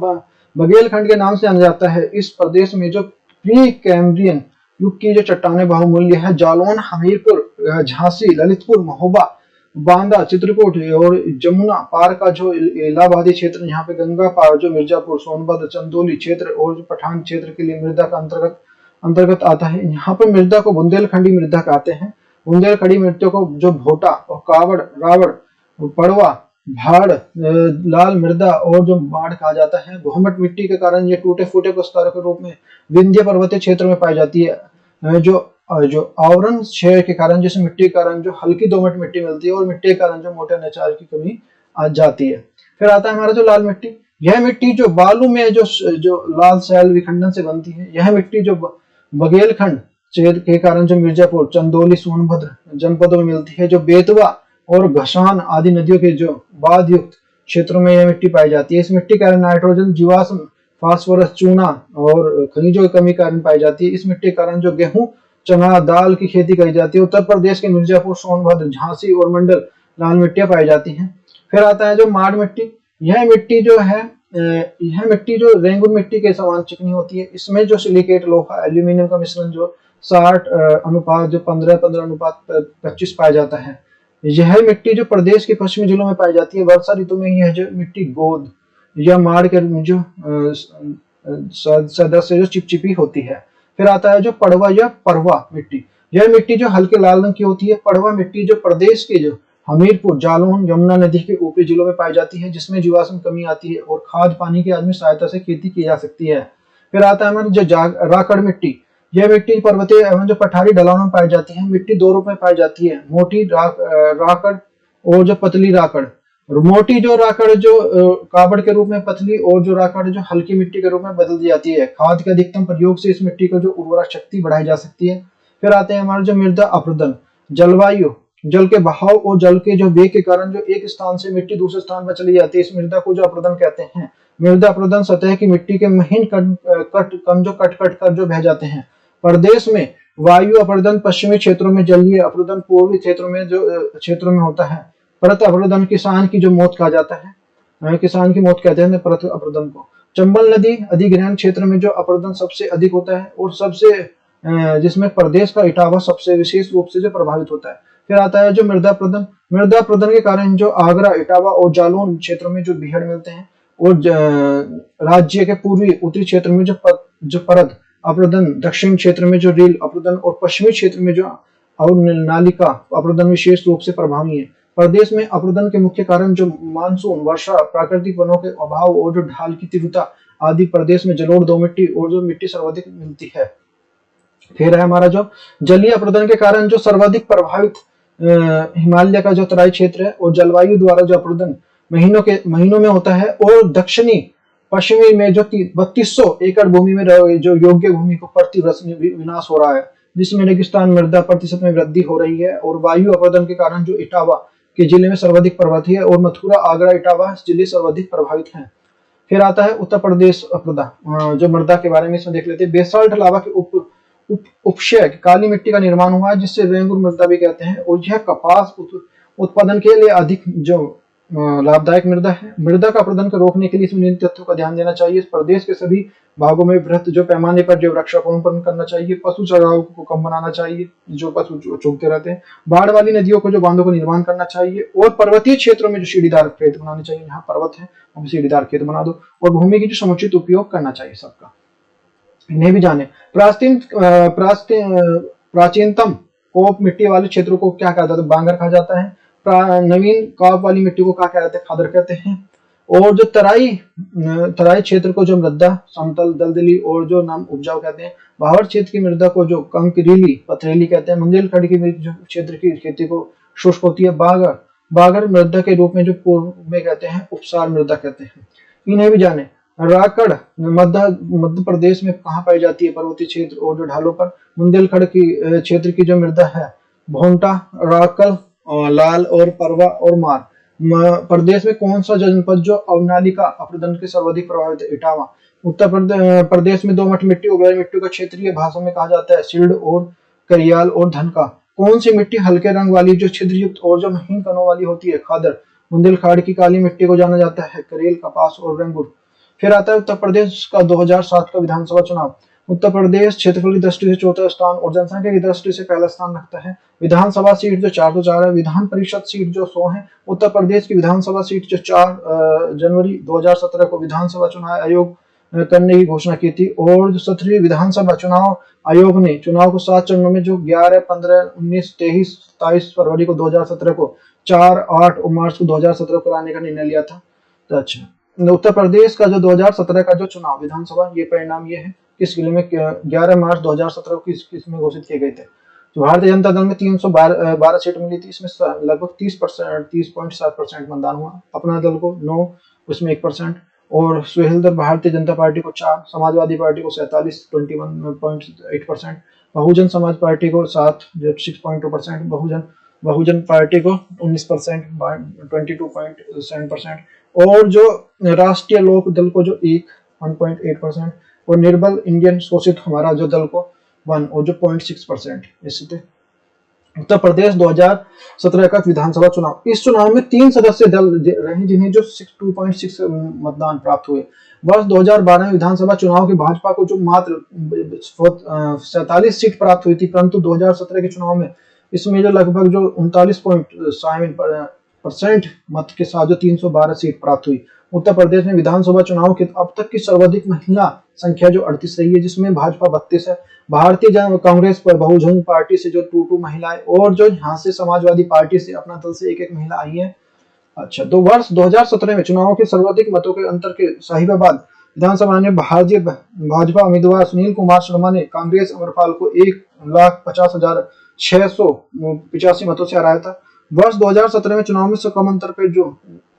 बघेलखंड के नाम से जाना जाता है। इस प्रदेश में जो प्री कैम्ब्रियन युग की जो चट्टानें बहुमूल्य है। जालौन, हमीरपुर, झांसी, ललितपुर, महोबा बांदा, चित्रकूट और जमुना पार का जो इलाहाबादी क्षेत्र, यहाँ पे गंगा पार जो मिर्जापुर, सोनभद्र, चंदौली क्षेत्र और जो पठान क्षेत्र के लिए मृदा का अंतर्गत अंतर्गत आता है। यहाँ पे मृदा को बुंदेलखंडी मृदा कहते हैं। बुंदेलखंडी मृदा को जो भोटा और कावड़, रावड़, पड़वा, भाड़, लाल मृदा और जो बाढ़ कहा जाता है। दोमट मिट्टी के कारण ये टूटे फूटे प्रस्तरों के रूप में विंध्य पर्वतीय क्षेत्र में पाई जाती है। जो आवरण क्षय के कारण, जिस मिट्टी के कारण जो हल्की दोमट मिट्टी मिलती है और मिट्टी के कारण जो मोटे अनाज की कमी आ जाती है। फिर आता है हमारा जो लाल मिट्टी। यह मिट्टी जो बालू में जो लाल सैल विखंडन से बनती है। यह मिट्टी जो बघेलखंड क्षेत्र के कारण जो मिर्जापुर, चंदौली, सोनभद्र जनपदों में मिलती है। जो बेतवा और घसान आदि नदियों के जो बाढ़ युक्त क्षेत्रों में यह मिट्टी पाई जाती है। इस मिट्टी के कारण नाइट्रोजन, जीवाश्म, फास्फोरस, चूना और खनिजों की कमी कारण पाई जाती है। इस मिट्टी के कारण जो गेहूं, चना, दाल की खेती करी जाती है। उत्तर प्रदेश के मिर्जापुर, सोनभद्र, झांसी और मंडल लाल मिट्टियां पाई जाती हैं। फिर आता है जो माड़ मिट्टी। यह मिट्टी जो है, यह मिट्टी जो रेंगुन मिट्टी के समान चिकनी होती है। इसमें जो सिलिकेट, लोहा, एल्यूमिनियम का मिश्रण जो 60 अनुपात जो 15 अनुपात 25 पाया जाता है। यह मिट्टी जो प्रदेश के पश्चिमी जिलों में पाई जाती है। वर्षा ऋतु में यह जो मिट्टी गोद या माड़ के जो सदस्य जो चिपचिपी होती है। फिर आता है जो पड़वा या परवा मिट्टी। यह मिट्टी जो हल्के लाल रंग की होती है। पड़वा मिट्टी जो प्रदेश के जो हमीरपुर, जालौन, यमुना नदी के ऊपरी जिलों में पाई जाती है, जिसमें जीवाश्म कमी आती है और खाद पानी की आदमी सहायता से खेती की जा सकती है। फिर आता है हमारे जो राकड़ मिट्टी। यह मिट्टी पर्वतीय एवं जो पठारी ढलानों में पाई जाती है। मिट्टी दो रूप में पाई जाती है, मोटी राकड़ और जो पतली राकड़। मोटी जो राकड़ जो काबड़ के रूप में, पतली और जो राकड़ जो हल्की मिट्टी के रूप में बदल दी जाती है। खाद के अधिकतम प्रयोग से इस मिट्टी को जो उर्वरक शक्ति बढ़ाई जा सकती है। फिर आते हैं हमारे जो मृदा अपरदन। जलवायु, जल के बहाव और जल के जो वेग के कारण जो एक स्थान से मिट्टी दूसरे स्थान पर चली जाती है, इस मृदा को जो अपरदन कहते हैं। मृदा अपरदन सतह की मिट्टी के महीन कण जो कट कर जो बह जाते हैं। प्रदेश में वायु अपरदन, पश्चिमी क्षेत्रों में जलीय अपरदन, पूर्वी क्षेत्रों में होता है। परत अपरदन किसान की जो मौत कहा जाता है, किसान की मौत कहते हैं परत अपरदन को। चंबल नदी अधिग्रहण क्षेत्र में जो अपरदन सबसे अधिक होता है और जिसमें प्रदेश का इटावा सबसे विशेष रूप से जो प्रभावित होता है। फिर आता है जो मृदा प्रदन। मृदा प्रदन के कारण जो आगरा, इटावा और जालौन क्षेत्रों में जो बीहड़ मिलते हैं और राज्य के पूर्वी उत्तरी क्षेत्र में जो परत अपरदन, दक्षिण क्षेत्र में जो रील अपरदन और पश्चिमी क्षेत्र में जो नालिका अपरदन विशेष रूप से प्रभावी है। प्रदेश में अपरदन के मुख्य कारण जो मानसून, वर्षा, प्राकृतिक वनों के अभाव और जो ढाल की तीव्रता आदि। प्रदेश में जलोढ़, दो मिट्टी और जो मिट्टी सर्वाधिक मिलती है। फिर है हमारा जो जलीय अपरदन के कारण जो सर्वाधिक प्रभावित हिमालय का जो तराई क्षेत्र है और जलवायु द्वारा जो अपरदन महीनों में होता है। और दक्षिणी पश्चिमी में जो 3200 एकड़ भूमि में जो योग्य भूमि को प्रतिवर्ष विनाश हो रहा है, जिसमें रेगिस्तान मृदा प्रतिशत में वृद्धि हो रही है। और वायु अपरदन के कारण जो इटावा के जिले में सर्वाधिक प्रभावित है और मथुरा, आगरा, इटावा जिले सर्वाधिक प्रभावित हैं। फिर आता है उत्तर प्रदेश अपरदा, जो मृदा के बारे में इसमें देख लेते हैं। बेसाल्ट लावा के उपक्षय काली मिट्टी का निर्माण हुआ है, जिससे रेंगुर मृदा भी कहते हैं। और यह कपास उत्पादन के लिए अधिक जो लाभदायक मृदा है। मृदा का अपरदन को रोकने के लिए इसमें इन तथ्यों का ध्यान देना चाहिए। प्रदेश के सभी भागों में वृहत जो पैमाने पर जो वृक्षारोपण करना चाहिए। पशु चराओं को कम बनाना चाहिए, जो पशु चुगते रहते हैं। बाढ़ वाली नदियों को जो बांधों को निर्माण करना चाहिए। और पर्वतीय क्षेत्रों में जो सीढ़ीदार खेत बनाने चाहिए, यहाँ पर्वत है वहां सीढ़ीदार खेत बना दो। और भूमि की जो समुचित उपयोग करना चाहिए सबका। इन्हें भी जाने। प्राचीनतम कोप मिट्टी वाले क्षेत्रों को क्या कहा जाता है? बांगर कहा जाता है। नवीन काप वाली मिट्टी को क्या कहते हैं? खादर कहते हैं। और जो तराई क्षेत्र को जो मृदा, समतल, दलदली और जो नाम उपजाऊ कहते हैं। भावर क्षेत्र की मृदा को जो कंकरीली, पथरीली कहते हैं। बुंदेलखंड की क्षेत्र की खेती को शुष्क होती है। बागर मृदा के रूप में जो पूर्व में कहते हैं उपसार मृदा कहते हैं। इन्हें भी जाने। राकड़ मध्य प्रदेश में कहाँ पाई जाती है? पर्वतीय क्षेत्र और जो ढालों पर। बुंदेलखंड की क्षेत्र की जो मृदा है, भोंटा, राकड़, लाल और परवा और मार। प्रदेश में कौन सा जनपद जो अवनालिका अपरदन के सर्वाधिक प्रभावित है? इटावा। उत्तर प्रदेश में दोमट मिट्टी, उर्वरक मिट्टी को क्षेत्रीय भाषा में कहा जाता है सिल्ड और करियाल और धनका। कौन सी मिट्टी हल्के रंग वाली, जो छिद्रयुक्त और जो महीन कणों वाली होती है? खादर। बुंदेलखंड की काली मिट्टी को जाना जाता है करेल, कपास और रेंगुर। फिर आता है उत्तर प्रदेश का 2007 का विधानसभा चुनाव। उत्तर प्रदेश क्षेत्रफल की दृष्टि से चौथा स्थान और जनसंख्या की दृष्टि से पहला स्थान रखता है। विधानसभा सीट जो 404 है, विधान परिषद सीट जो 100 है। उत्तर प्रदेश की विधानसभा सीट जो 4 जनवरी 2017 को विधानसभा चुनाव आयोग करने की घोषणा की थी, और जो 17वीं विधानसभा चुनाव आयोग ने चुनाव को 7 चरणों में जो 11, 15, 19, 23, 27 फरवरी को 2017 को 4, 8 और मार्च को 2017 को कराने का निर्णय लिया था। तो अच्छा, उत्तर प्रदेश का जो 2017 का जो चुनाव विधानसभा, ये परिणाम ये है किस जिले में 11 मार्च 2017 को किस में घोषित किए गए थे। तो भारतीय जनता दल में 312 सीट मिली थी, इसमें लगभग 30.7% मतदान हुआ। अपना दल को 9, उसमें 1%, और सुहेल दल भारतीय जनता पार्टी को 4, समाजवादी पार्टी को 47 21.8%, बहुजन समाज पार्टी को 7 6.2%, बहुजन पार्टी को 19% 22.7%, और जो राष्ट्रीय लोक दल को जो 1.8%, और निर्बल इंडियन शोषित हमारा जो दल को 1 और जो 0.6%। इससे उत्तर प्रदेश 2017 का विधानसभा चुनाव, इस चुनाव में 3 सदस्य दल रहे जिन्हें जो 2.6 मतदान प्राप्त हुए। वर्ष 2012 विधानसभा चुनाव के भाजपा को जो मात्र 47 सीट प्राप्त हुई थी, परंतु 2017 के चुनाव में इसमें जो लगभग जो 39.7% मत के साथ जो 312 सीट प्राप्त हुई। उत्तर प्रदेश में विधानसभा चुनाव के अब तक की सर्वाधिक महिला संख्या जो 38 रही है, जिसमें भाजपा 32 है, भारतीय जनता कांग्रेस पर बहुजन पार्टी से जो 2 महिलाएं, और जो यहाँ से समाजवादी पार्टी से अपना दल से 1 महिला आई है। अच्छा, तो वर्ष 2017 में चुनावों के सर्वाधिक मतों के अंतर के साहिबाबाद विधानसभा ने भाजपा उम्मीदवार सुनील कुमार शर्मा ने कांग्रेस अमरपाल को 1,50,685 मतों से हराया था। वर्ष 2017 में चुनाव में कम अंतर पे जो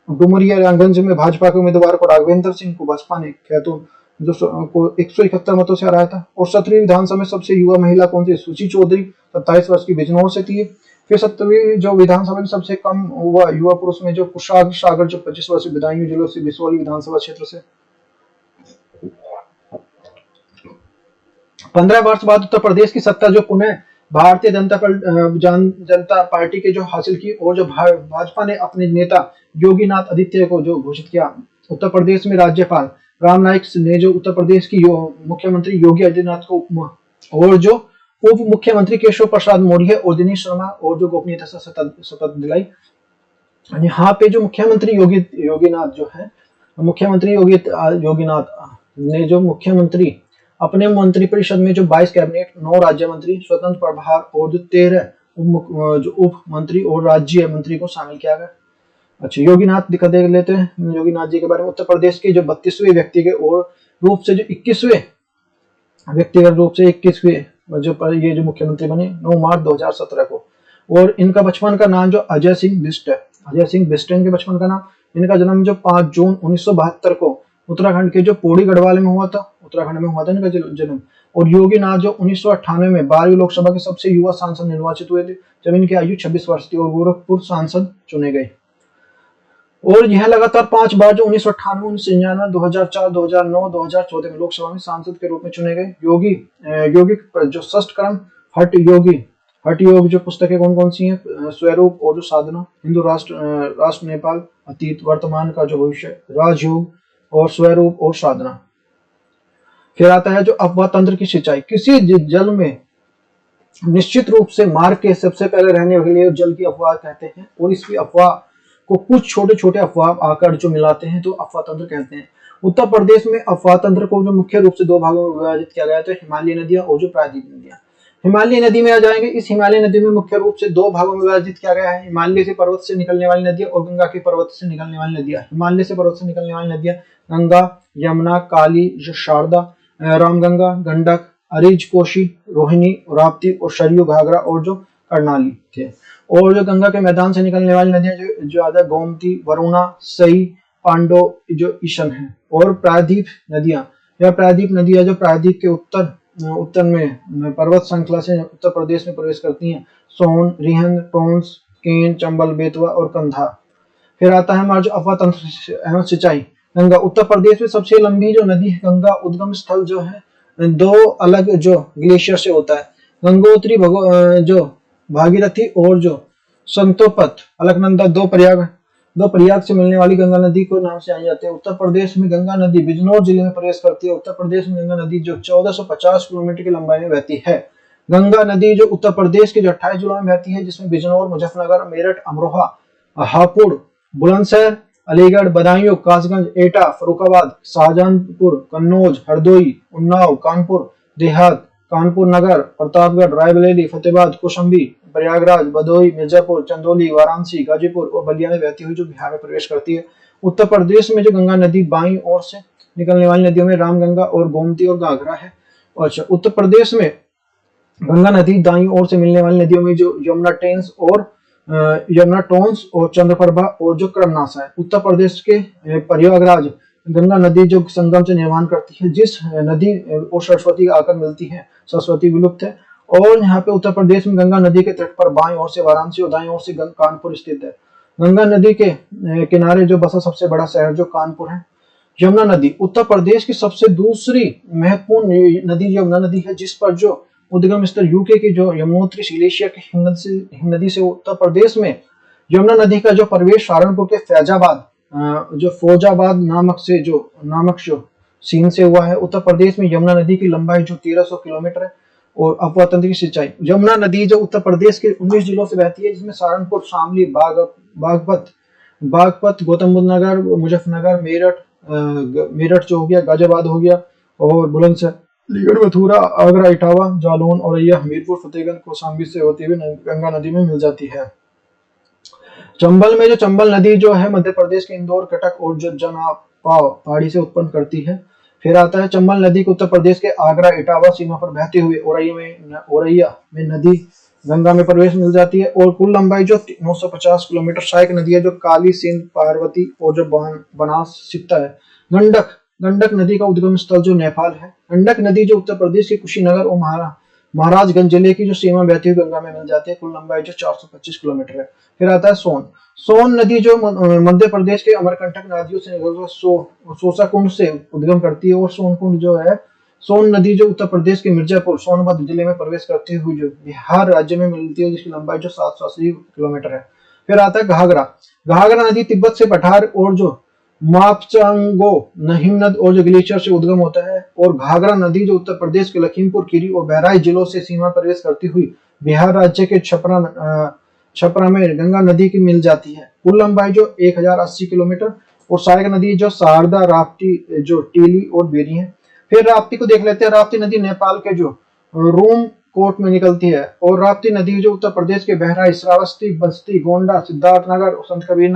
डुमरियागंज में भाजपा के उम्मीदवार को राघवेंद्र सिंह को बसपा ने खैतून जो को 171 मतों से हराया था। और 17वीं विधानसभा में सबसे युवा महिला कौन सी? सुची चौधरी 27 वर्ष की बिजनौर से थी। फिर 17वीं जो विधानसभा में सबसे कम हुआ युवा पुरुष में जो कुशाग्र सागर जो 25 वर्ष बदायूं जिले से बिसौली विधानसभा क्षेत्र से। 15 वर्ष बाद उत्तर प्रदेश की सत्ता जो पुनः भारतीय जनता पार्टी के जो हासिल की, और जो भाजपा ने अपने नेता योगीनाथ आदित्य को जो घोषित किया। उत्तर प्रदेश में राज्यपाल राम नाईक ने जो उत्तर प्रदेश की मुख्यमंत्री योगी आदित्यनाथ को और जो उप मुख्यमंत्री केशव प्रसाद मौर्य और दिनेश शर्मा और जो गोपनीयता से शपथ दिलाई। यहाँ पे जो मुख्यमंत्री योगीनाथ जो है, मुख्यमंत्री योगीनाथ ने जो मुख्यमंत्री अपने मंत्रिपरिषद में जो 22 कैबिनेट, 9 राज्य मंत्री, स्वतंत्र प्रभार और जो 13 उप मंत्री और राज्य मंत्री को शामिल किया गया। अच्छा, योगीनाथ देख लेते हैं योगीनाथ जी के बारे में। उत्तर प्रदेश के जो 32वें व्यक्तिगत और रूप से जो 21वें व्यक्तिगत रूप से 21वें जो ये जो मुख्यमंत्री बने 9 मार्च 2017 को। और इनका बचपन का नाम जो अजय सिंह बिष्ट है, अजय सिंह बिष्ट इनके बचपन का नाम। इनका जन्म जो 5 जून 1972 को उत्तराखंड के जो पौड़ी गढ़वाल में हुआ था, उत्तराखंड में हुआ था इनका जन्म। और योगीनाथ जो 1998 में 12वीं लोकसभा के सबसे युवा सांसद निर्वाचित हुए थे, जब इनकी आयु 26 वर्ष थी, और गोरखपुर सांसद चुने गए। और यह लगातार 5 बार जो 1998, 1999, 2004, 2009, 2014 में लोकसभा में सांसद के रूप में चुने गए। योगी जो षष्ठ क्रम हठ योग जो पुस्तकें कौन कौन सी हैं? स्वरूप और जो साधना, हिंदू राष्ट्र नेपाल, अतीत वर्तमान का जो भविष्य, राजयोग और स्वरूप और साधना। फिर आता है जो अफवाह तंत्र की सिंचाई। किसी जल में निश्चित रूप से मार्ग के सबसे पहले रहने के लिए जल की अफवाह कहते हैं, और इसकी अफवाह को कुछ छोटे छोटे अफवाह आकर जो मिलाते हैं तो अफवाह तंत्र कहते हैं। उत्तर प्रदेश में अफवाह तंत्र को जो मुख्य रूप से 2 भागों में विभाजित किया गया है, तो हिमालयी नदियां और जो प्रायद्वीप नदियां। हिमालयी नदी में आ जाएंगे। इस हिमालयी नदी में मुख्य रूप से 2 भागों में विभाजित किया गया है, हिमालय से पर्वत से निकलने वाली नदियां और गंगा के पर्वत से निकलने वाली नदियां। हिमालय से पर्वत से निकलने वाली नदियां गंगा, यमुना, काली, शारदा, रामगंगा, गंडक, अरिज, कोशी, रोहिणी, राप्ती और सरयू, घाघरा और जो कर्णाली थे। और जो गंगा के मैदान से निकलने वाली नदियां जो आधा गोमती, वरुणा, सई, पांडो जो ईशन है। और प्रायद्वीप नदियां, यह प्रायद्वीप नदियां जो प्रायद्वीप के उत्तर में पर्वत श्रृंखला से उत्तर प्रदेश में प्रवेश करती हैं, सोन, रिहंद, टोंस, केन, चंबल, बेतवा और कंधार। फिर आता है हमारा जो अफवाह तंत्र एवं सिंचाई। गंगा, उत्तर प्रदेश में सबसे लंबी जो नदी है गंगा, उद्गम स्थल जो है 2 अलग जो ग्लेशियर से होता है, गंगोत्री जो भागीरथी और जो संतोपत, अलकनंदा, 2 प्रयाग दो प्रयाग से मिलने वाली गंगा नदी को नाम से जानी जाती है। उत्तर प्रदेश में गंगा नदी बिजनौर जिले में प्रवेश करती है। उत्तर प्रदेश में गंगा नदी जो 1450 किलोमीटर की लंबाई में बहती है। गंगा नदी जो उत्तर प्रदेश के जो 28 जिलों में बहती है, जिसमें बिजनौर, मुजफ्फरनगर, मेरठ, अमरोहा, हापुड़, बुलंदशहर, अलीगढ़, बदायूं, कासगंज, एटा, फर्रुखाबाद, शाहजहांपुर, कन्नौज, हरदोई, उन्नाव, कानपुर देहात, कानपुर नगर, प्रतापगढ़, रायबरेली, फतेहाबाद, कौशाम्बी, प्रयागराज, भदोही, मिर्जापुर, चंदौली, वाराणसी, गाजीपुर और बलिया में बहती हुई जो बिहार में प्रवेश करती है। उत्तर प्रदेश में जो गंगा नदी बाईं ओर से निकलने वाली नदियों में रामगंगा और गोमती और घाघरा है। अच्छा, उत्तर प्रदेश में गंगा नदी दाईं ओर से मिलने वाली नदियों में जो यमुना टोंस और चंद्रप्रभा और जो कर्मनाशा है। उत्तर प्रदेश के प्रयागराज गंगा नदी जो संगम से निर्माण करती है, जिस नदी और सरस्वती आकर मिलती है, सरस्वती विलुप्त है। और यहाँ पे उत्तर प्रदेश में गंगा नदी के तट पर बाईं ओर से वाराणसी और दाईं ओर से कानपुर स्थित है। गंगा नदी के किनारे जो बसा सबसे बड़ा शहर जो कानपुर है। यमुना नदी उत्तर प्रदेश की सबसे दूसरी महत्वपूर्ण नदी यमुना नदी है, जिस पर जो उद्गम स्थल यूके की जो यमुनोत्री सिलेशिया की हिमनदी से उत्तर प्रदेश में यमुना नदी का जो प्रवेश सहारनपुर के फौजाबाद नामक जो सीन से हुआ है। उत्तर प्रदेश में यमुना नदी की लंबाई जो 1300 किलोमीटर है। और अफवाह तंत्र की सिंचाई, यमुना नदी जो उत्तर प्रदेश के 19 जिलों से बहती है, जिसमें सहारनपुर, शामली, बागपत, गौतम बुद्ध नगर, मुजफ्फरनगर, मेरठ जो हो गया, गाजियाबाद हो गया, और बुलंदशहर, अलीगढ़, मथुरा, आगरा, इटावा, जालौन, औरैया, हमीरपुर, फतेहगंज, कौशाम्बी से होती हुई गंगा नदी में मिल जाती है। चंबल में जो चंबल नदी जो है मध्य प्रदेश के इंदौर, कटक और जनापाव पहाड़ी से उत्पन्न करती है। फिर आता है चंबल नदी को उत्तर प्रदेश के आगरा, इटावा सीमा पर बहते हुए औरैया में नदी गंगा में प्रवेश मिल जाती है। और कुल लंबाई जो 950 किलोमीटर। सहायक नदी है जो काली, सिंध, पार्वती और जो बनास, सिकता है। गंडक नदी का उद्गम स्थल जो नेपाल है। गंडक नदी जो उत्तर प्रदेश के कुशीनगर और महाराजगंज जिले की जो सीमा बहती हुई गंगा में मिल जाती है। कुल लंबाई जो 425 किलोमीटर है। फिर आता है सोन नदी जो मध्य प्रदेश के अमरकंटक नदियों से निकलकर सोसा कुंड से उद्गम करती है। और सोन नदी जो उत्तर प्रदेश के मिर्जापुर, सोनभद्र जिले में प्रवेश करती हुई जो बिहार राज्य में मिलती है, जिसकी लंबाई जो 780 किलोमीटर है। फिर आता है घाघरा नदी तिब्बत से पठार और जो मापचांगो हिमनद और जो ग्लेशियर से उद्गम होता है। और घाघरा नदी जो उत्तर प्रदेश के लखीमपुर खीरी और बहराइच जिलों से सीमा प्रवेश करती हुई बिहार राज्य के छपरा में गंगा नदी की मिल जाती है। कुल लंबाई जो 1080 किलोमीटर। और सहायक नदी जो शारदा, राप्ती, जो टीली और बेरी है। फिर राप्ती को देख लेते हैं। राप्ती नदी नेपाल के जो रूम कोट में निकलती है। और राप्ती नदी जो उत्तर प्रदेश के बहराइच, श्रावस्ती, बस्ती, गोंडा, सिद्धार्थनगर, संत कबीर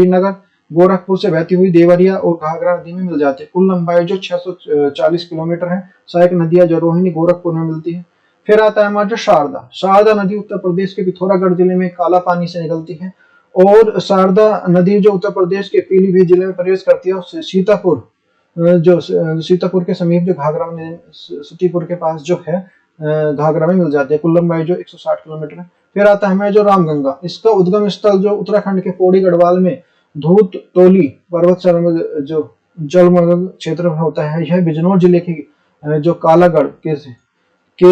नगर, गोरखपुर से बहती हुई देवरिया और घाघरा नदी में मिल जाती है। कुल लंबाई जो 640 किलोमीटर है। सहायक नदियां जो रोहिणी, गोरखपुर में मिलती है। फिर आता है हमारा जो शारदा नदी उत्तर प्रदेश के पिथौरागढ़ जिले में काला पानी से निकलती है। और शारदा नदी जो उत्तर प्रदेश के पीलीभीत जिले में प्रवेश करती है। सीतापुर के समीप जो घाघरा में, सीतीपुर के पास जो है घाघरा में मिल जाती है। कुल लंबाई जो 160 किलोमीटर है। फिर आता है हमारा जो रामगंगा। इसका उद्गम स्थल जो उत्तराखंड के पौड़ी गढ़वाल में धूत तोली पर्वत जो जलमग्न क्षेत्र में होता है। यह बिजनौर जिले की जो कालागढ़ के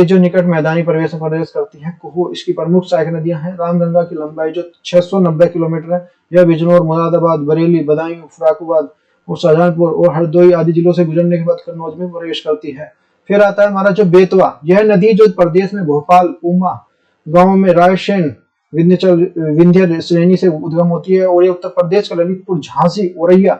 जो निकट मैदानी प्रवेश करती है। इसकी प्रमुख सहायक नदियां हैं। रामगंगा की लंबाई जो 690 किलोमीटर है। यह बिजनौर, मुरादाबाद, बरेली, बदायूं, फर्रुखाबाद और शाहजहांपुर और हरदोई आदि जिलों से गुजरने के बाद कन्नौज में प्रवेश करती है। फिर आता है हमारा जो बेतवा। यह नदी जो प्रदेश में भोपाल, पूमा गांव में रायसेन, विंध्य श्रेणी से उद्गम होती है। और ये उत्तर प्रदेश का ललितपुर, झांसी, औरैया,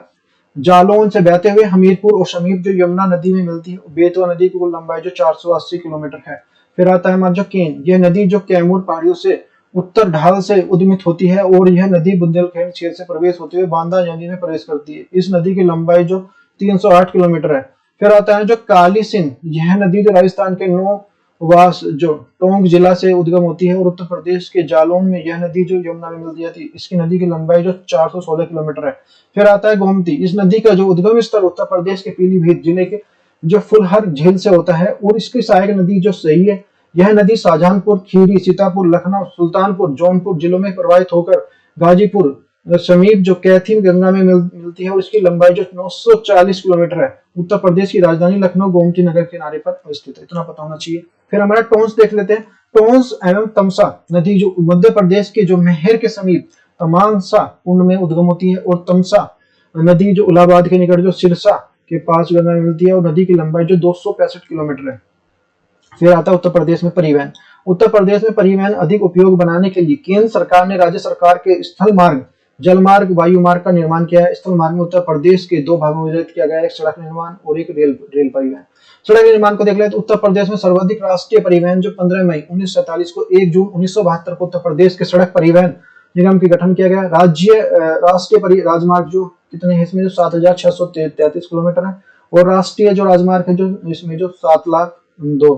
जालौन से बहते हुए हमीरपुर और समीप जो यमुना नदी में मिलती है। बेतवा नदी की कुल लंबाई जो 480 किलोमीटर है। फिर आता है हमारा जो केन। यह नदी जो कैमूर पहाड़ियों से उत्तर ढाल से उद्गमित होती है। और यह नदी बुंदेलखंड क्षेत्र से प्रवेश होते हुए बांदा नदी में प्रवेश करती है। इस नदी की लंबाई जो 308 किलोमीटर है। फिर आता है जो काली सिंध। यह नदी जो राजस्थान के वास जो टोंक जिला से उद्गम होती है। और उत्तर प्रदेश के जालौन में यह नदी जो यमुना में मिलती है। इसकी नदी की लंबाई जो 416 किलोमीटर है। फिर आता है गोमती। इस नदी का जो उद्गम स्थल उत्तर प्रदेश के पीलीभीत जिले के जो फुलहर झील से होता है। और इसकी सहायक नदी जो सही है। यह नदी शाहजहांपुर, खीरी, सीतापुर, लखनऊ, सुल्तानपुर, जौनपुर जिलों में प्रवाहित होकर गाजीपुर समीप जो कैथी गंगा में मिलती है। और इसकी लंबाई जो 940 किलोमीटर है। उत्तर प्रदेश की राजधानी लखनऊ गोमती नगर के किनारे पर स्थित है। इतना पता होना चाहिए। फिर हमारा टोंस देख लेते हैं। टोंस एवं तमसा नदी जो मध्य प्रदेश के जो मेहर के समीप तमानसा कुंड में उद्गम होती है, और तमसा नदी जो इलाहाबाद के निकट जो सिरसा के पास गंगा में मिलती है, और नदी की लंबाई जो 265 किलोमीटर है। फिर आता है उत्तर प्रदेश में परिवहन। उत्तर प्रदेश में परिवहन अधिक उपयोग बनाने के लिए केंद्र सरकार ने राज्य सरकार के स्थल मार्ग, जल मार्ग, वायु मार्ग का निर्माण किया है। स्थल मार्ग में उत्तर प्रदेश के दो भागों में विभाजित किया गया है, एक सड़क निर्माण और एक रेल परिवहन। सड़क निर्माण को देख ले तो उत्तर प्रदेश में सर्वाधिक राष्ट्रीय परिवहन जो 15 मई 1947 को 1 जून 1972 को उत्तर प्रदेश के सड़क परिवहन निगम के गठन किया गया। राष्ट्रीय राजमार्ग जो कितने हैं इसमें, जो 7633 किलोमीटर है, और राष्ट्रीय जो राजमार्ग है जो इसमें जो 7,02,000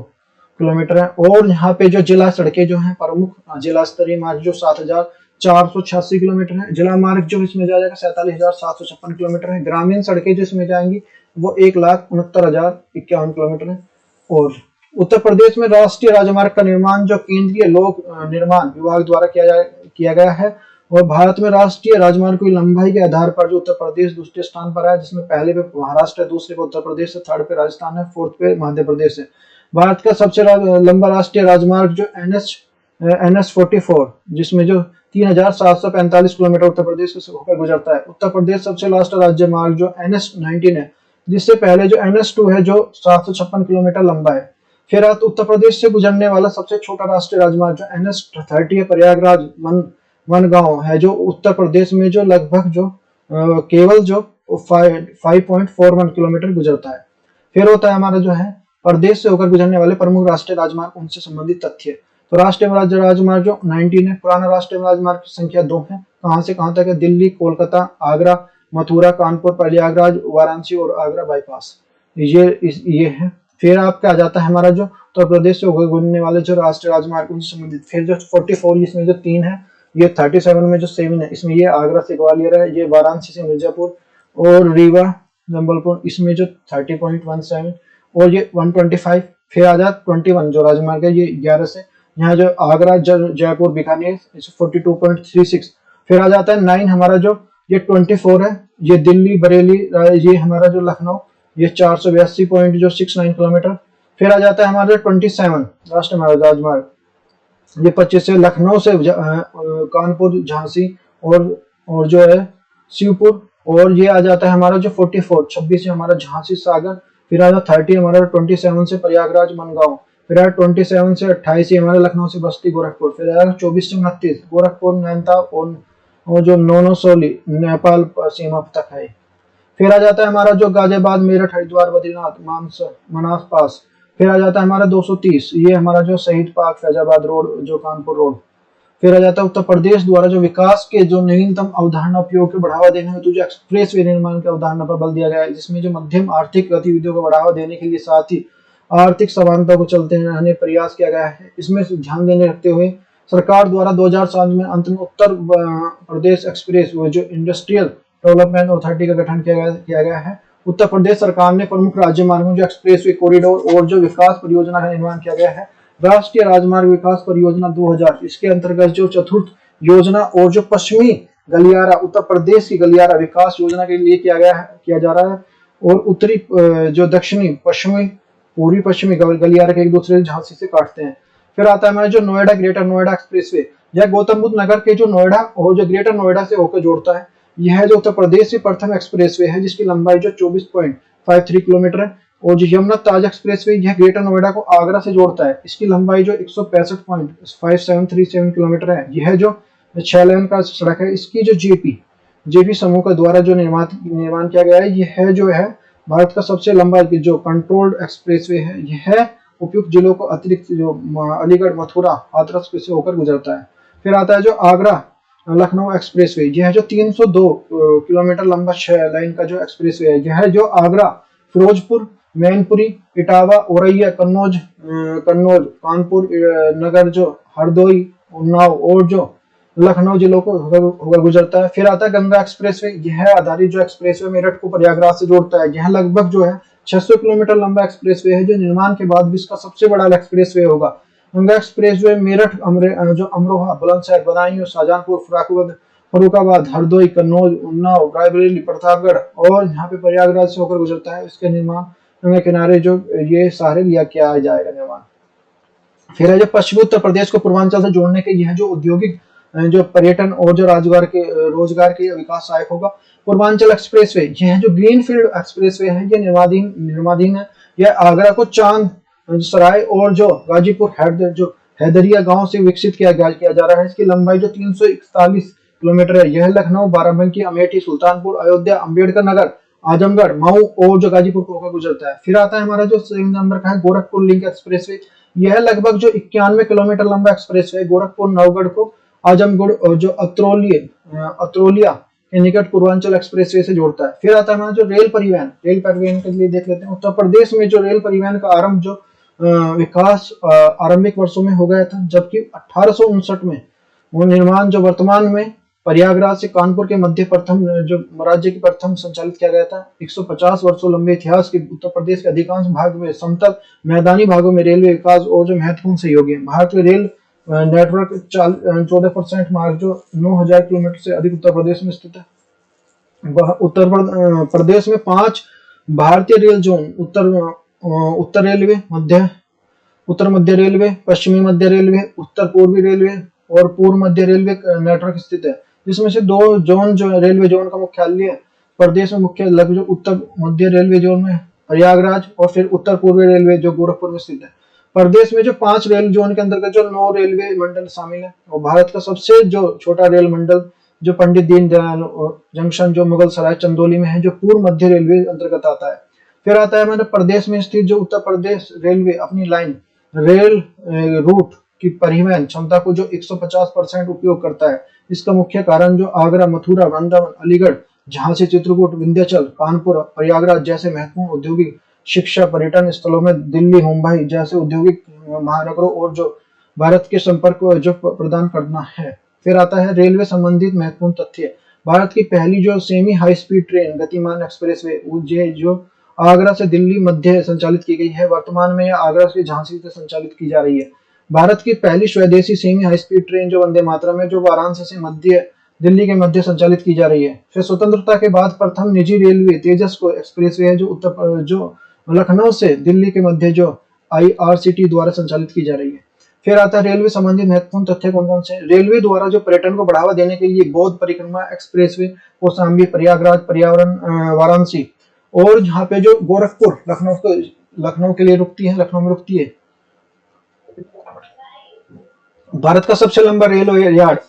किलोमीटर है। और यहाँ पे जो जिला सड़कें जो हैं, प्रमुख जिला स्तरीय मार्ग जो 7,486 किलोमीटर है। जिला मार्ग जो इसमें जाएगा 47,756 किलोमीटर है। ग्रामीण सड़कें जो इसमें जाएंगी वो 1,69,051 किलोमीटर है। और उत्तर प्रदेश में राष्ट्रीय राजमार्ग का निर्माण जो केंद्रीय लोक निर्माण विभाग द्वारा किया गया है। और भारत में राष्ट्रीय राजमार्ग की लंबाई के आधार पर जो उत्तर प्रदेश दूसरे स्थान पर है, जिसमें पहले पे महाराष्ट्र है, दूसरे पे उत्तर प्रदेश है, थर्ड पे राजस्थान है, फोर्थ पे मध्य प्रदेश है। भारत का सबसे लंबा राष्ट्रीय राजमार्ग जो NH 44 जिसमें जो 3,745 किलोमीटर उत्तर प्रदेश से होकर गुजरता है। उत्तर प्रदेश सबसे लास्ट राज्य मार्ग जो NH 19 है, जिससे पहले जो NH 2 है जो 756 किलोमीटर लंबा है। फिर उत्तर प्रदेश से गुजरने वाला सबसे छोटा राष्ट्रीय राजमार्ग जो NH 30 है, प्रयागराज मनगांव है, जो उत्तर प्रदेश में जो लगभग जो केवल जो 5.41 किलोमीटर गुजरता है। फिर होता है हमारा जो है प्रदेश से होकर गुजरने वाले प्रमुख राष्ट्रीय राजमार्ग, उनसे संबंधित तथ्य। तो राष्ट्रीय राजमार्ग जो 19 है, पुराना राष्ट्रीय राजमार्ग की संख्या 2 है। कहां से कहां तक है? दिल्ली, कोलकाता, आगरा, मथुरा, कानपुर, प्रयागराज, वाराणसी और आगरा बाईपास, ये है। फिर आपका आ जाता है हमारा जो उत्तर प्रदेश से होकर गुजरने वाले जो राष्ट्रीय राजमार्ग उनसे संबंधित। फिर जो 44 इसमें जो 3 है, ये 37 में जो 7 है, इसमें ये आगरा से ग्वालियर है, ये वाराणसी से मिर्जापुर और रीवा जबलपुर, इसमें जो 30.17 और ये 125। फिर आ जाए 21 जो राजमार्ग है, ये 11 से, यहाँ जो आगरा जयपुर बीकानेर 42.36। फिर आ जाता है 9 हमारा जो ये 24 है, ये दिल्ली बरेली, ये हमारा जो लखनऊ, ये 482.69 किलोमीटर। फिर आ जाता है हमारा 27 राष्ट्रीय राजमार्ग, ये 25 से लखनऊ से कानपुर, झांसी और जो है शिवपुर। और ये आ जाता है हमारा जो 44 26 हमारा झांसी सागर। फिर आ जाता 30 हमारा 27 से प्रयागराज मनगांव। फिर आया 27 से 28 हमारे लखनऊ से बस्ती गोरखपुर। फिर आया 24 से 29 गोरखपुर नैनीताल और जो नौनोसोली नेपाल सीमा तक है। फिर आ जाता है हमारा जो गाजियाबाद मेरठ हरिद्वार बद्रीनाथ मनास पास। फिर आ जाता है हमारा 230, ये हमारा जो शहीद पार्क फैजाबाद रोड जो कानपुर रोड। फिर आ जाता है उत्तर प्रदेश द्वारा जो विकास के जो नवीनतम अवधारणा उपयोग को बढ़ावा देने हेतु जो एक्सप्रेस वे निर्माण की अवधारणा पर बल दिया गया है, जिसमें जो मध्यम आर्थिक गतिविधियों को बढ़ावा देने के लिए साथ ही आर्थिक समानता को चलते रहने प्रयास किया गया है। इसमें ध्यान देने रखते हुए सरकार द्वारा 2007 में अंत में उत्तर प्रदेश एक्सप्रेस वे जो इंडस्ट्रियल डेवलपमेंट अथॉरिटी का गठन किया गया है। उत्तर प्रदेश सरकार ने प्रमुख राज्य मार्गों जो एक्सप्रेस वे कॉरिडोर और जो विकास परियोजना का निर्माण किया गया है। राष्ट्रीय राजमार्ग विकास परियोजना 2000, इसके अंतर्गत जो चतुर्थ योजना और जो पश्चिमी गलियारा उत्तर प्रदेश की गलियारा विकास योजना के लिए किया जा रहा है। और उत्तरी जो दक्षिणी पूर्वी पश्चिमी गलियारा के एक दूसरे झांसी से काटते हैं। फिर आता है हमारा जो नोएडा ग्रेटर नोएडा एक्सप्रेसवे, यह गौतम बुद्ध नगर के जो नोएडा और जो ग्रेटर नोएडा से होकर जोड़ता है। यह जो उत्तर प्रदेश से प्रथम एक्सप्रेसवे है, जिसकी लंबाई जो 24.53 किलोमीटर है। और जो यमुना ताज एक्सप्रेसवे, यह ग्रेटर नोएडा को आगरा से जोड़ता है। इसकी लंबाई जो 165.5737 किलोमीटर है। यह जो 6 लेन का सड़क है, इसकी जो जेपी समूह का द्वारा जो निर्माण किया गया है, यह जो है भारत का सबसे लंबा जो कंट्रोल्ड एक्सप्रेसवे है। यह उपयुक्त जिलों को अतिरिक्त जो अलीगढ़, मथुरा, हाथरस से होकर गुजरता है। फिर आता है जो आगरा लखनऊ एक्सप्रेसवे, यह जो 302 किलोमीटर लंबा 6 लाइन का जो एक्सप्रेसवे है। यह जो आगरा, फिरोजपुर, मैनपुरी, इटावा, औरैया, कन्नौज, कानपुर नगर, जो हरदोई, उन्नाव और जो लखनऊ जिलों को होकर गुजरता है। फिर आता है गंगा एक्सप्रेसवे, यह आधारित जो एक्सप्रेसवे मेरठ को प्रयागराज से जोड़ता है। यह लगभग जो है 600 किलोमीटर लंबा एक्सप्रेसवे है, जो निर्माण के बाद विश्व का सबसे बड़ा एक्सप्रेसवे होगा। गंगा एक्सप्रेसवे मेरठ, जो अमरोहा, बुलंदशहर, बदायूं, शाहजहांपुर, फरुखाबाद, हरदोई, कन्नौज, उन्नाव, रायबरेली, प्रतापगढ़ और यहाँ पे प्रयागराज से होकर गुजरता है। इसके निर्माण गंगा किनारे जो ये सारे किया जाएगा निर्माण। फिर है जो पश्चिमी उत्तर प्रदेश को पूर्वांचल से जोड़ने के यह जो औद्योगिक जो पर्यटन और जो रोजगार के विकास सहायक होगा। पूर्वांचल एक्सप्रेसवे, यह जो ग्रीनफील्ड एक्सप्रेसवे है ये निर्माणाधीन है। यह आगरा को चांद सराय और जो गाजीपुर जो हैदरिया गांव से विकसित किया जा रहा है। इसकी लंबाई जो 341 किलोमीटर है। यह लखनऊ, बाराबंकी, अमेठी, सुल्तानपुर, अयोध्या, अम्बेडकर नगर, आजमगढ़, मऊ और जो गाजीपुर को होकर गुजरता है। फिर आता है हमारा जो 7 नंबर का है गोरखपुर लिंक एक्सप्रेसवे। यह लगभग जो 91 किलोमीटर लंबा एक्सप्रेसवे गोरखपुर नवगढ़ को आजमगढ़ और जो अत्रोलिया के निकट पूर्वांचल एक्सप्रेसवे से जोड़ता है। फिर आता है हमारा जो रेल परिवहन के लिए देख लेते हैं। उत्तर प्रदेश में जो रेल परिवहन का विकास आरंभिक वर्षों में हो गया था, जबकि 1859 में वो निर्माण जो वर्तमान में प्रयागराज से कानपुर के मध्य प्रथम जो राज्य की प्रथम संचालित किया गया था। 150 वर्षों लंबे इतिहास के उत्तर प्रदेश के अधिकांश भाग में समतल मैदानी भागों में रेलवे विकास और जो महत्वपूर्ण सहयोगी है। भारत के रेल नेटवर्क 14% मार्ग जो 9000 किलोमीटर से अधिक उत्तर प्रदेश में स्थित है। उत्तर प्रदेश में 5 भारतीय रेल जोन उत्तर रेलवे, उत्तर मध्य रेलवे, पश्चिमी मध्य रेलवे, उत्तर पूर्वी रेलवे और पूर्व मध्य रेलवे नेटवर्क स्थित है, जिसमें से 2 जोन जो रेलवे जोन का मुख्यालय प्रदेश में मुख्य लगभग उत्तर मध्य रेलवे जोन में प्रयागराज और फिर उत्तर पूर्वी रेलवे जो गोरखपुर में स्थित है। प्रदेश में जो 5 रेल जोन के अंतर्गत जो 9 रेलवे मंडल शामिल है और भारत का सबसे जो छोटा रेल मंडल जो पंडित दीनदयाल जंक्शन जो मुगल सराय चंदौली में है, जो पूर्व मध्य रेलवे अंतर्गत आता है। फिर आता है हमारे प्रदेश में स्थित जो उत्तर प्रदेश रेलवे अपनी रेल रूट की परिवहन क्षमता को जो 150% उपयोग करता है। इसका मुख्य कारण जो आगरा, मथुरा, वृंदावन, अलीगढ़, झांसी, चित्रकूट, विंध्याचल, कानपुर, प्रयागराज जैसे महत्वपूर्ण औद्योगिक, शिक्षा, पर्यटन स्थलों में दिल्ली, मुंबई जैसे औद्योगिक महानगरों और जो भारत के संपर्क को जो प्रदान करना है। फिर आता है रेलवे संबंधित महत्वपूर्ण तथ्य। भारत की पहली जो सेमी हाई स्पीड ट्रेन गतिमान एक्सप्रेसवे जो आगरा से दिल्ली मध्य संचालित की गई है। वर्तमान में यह आगरा से झांसी से संचालित की जा रही है। भारत की पहली स्वदेशी सेमी हाई स्पीड ट्रेन जो वंदे मातरम है, जो वाराणसी से दिल्ली के मध्य संचालित की जा रही है। फिर स्वतंत्रता के बाद प्रथम निजी रेलवे तेजस को एक्सप्रेसवे है, जो लखनऊ से दिल्ली के मध्य जो IRCT द्वारा संचालित की जा रही है। फिर आता है रेलवे संबंधी महत्वपूर्ण तथ्य कौन कौन से। रेलवे द्वारा जो पर्यटन को बढ़ावा देने के लिए बौद्ध परिक्रमा एक्सप्रेसवे, कौशाम्बी, प्रयागराज, पर्यावरण, वाराणसी और जहाँ पे जो गोरखपुर लखनऊ के लिए रुकती है, लखनऊ में रुकती है। भारत का सबसे लंबा रेलवे यार्ड,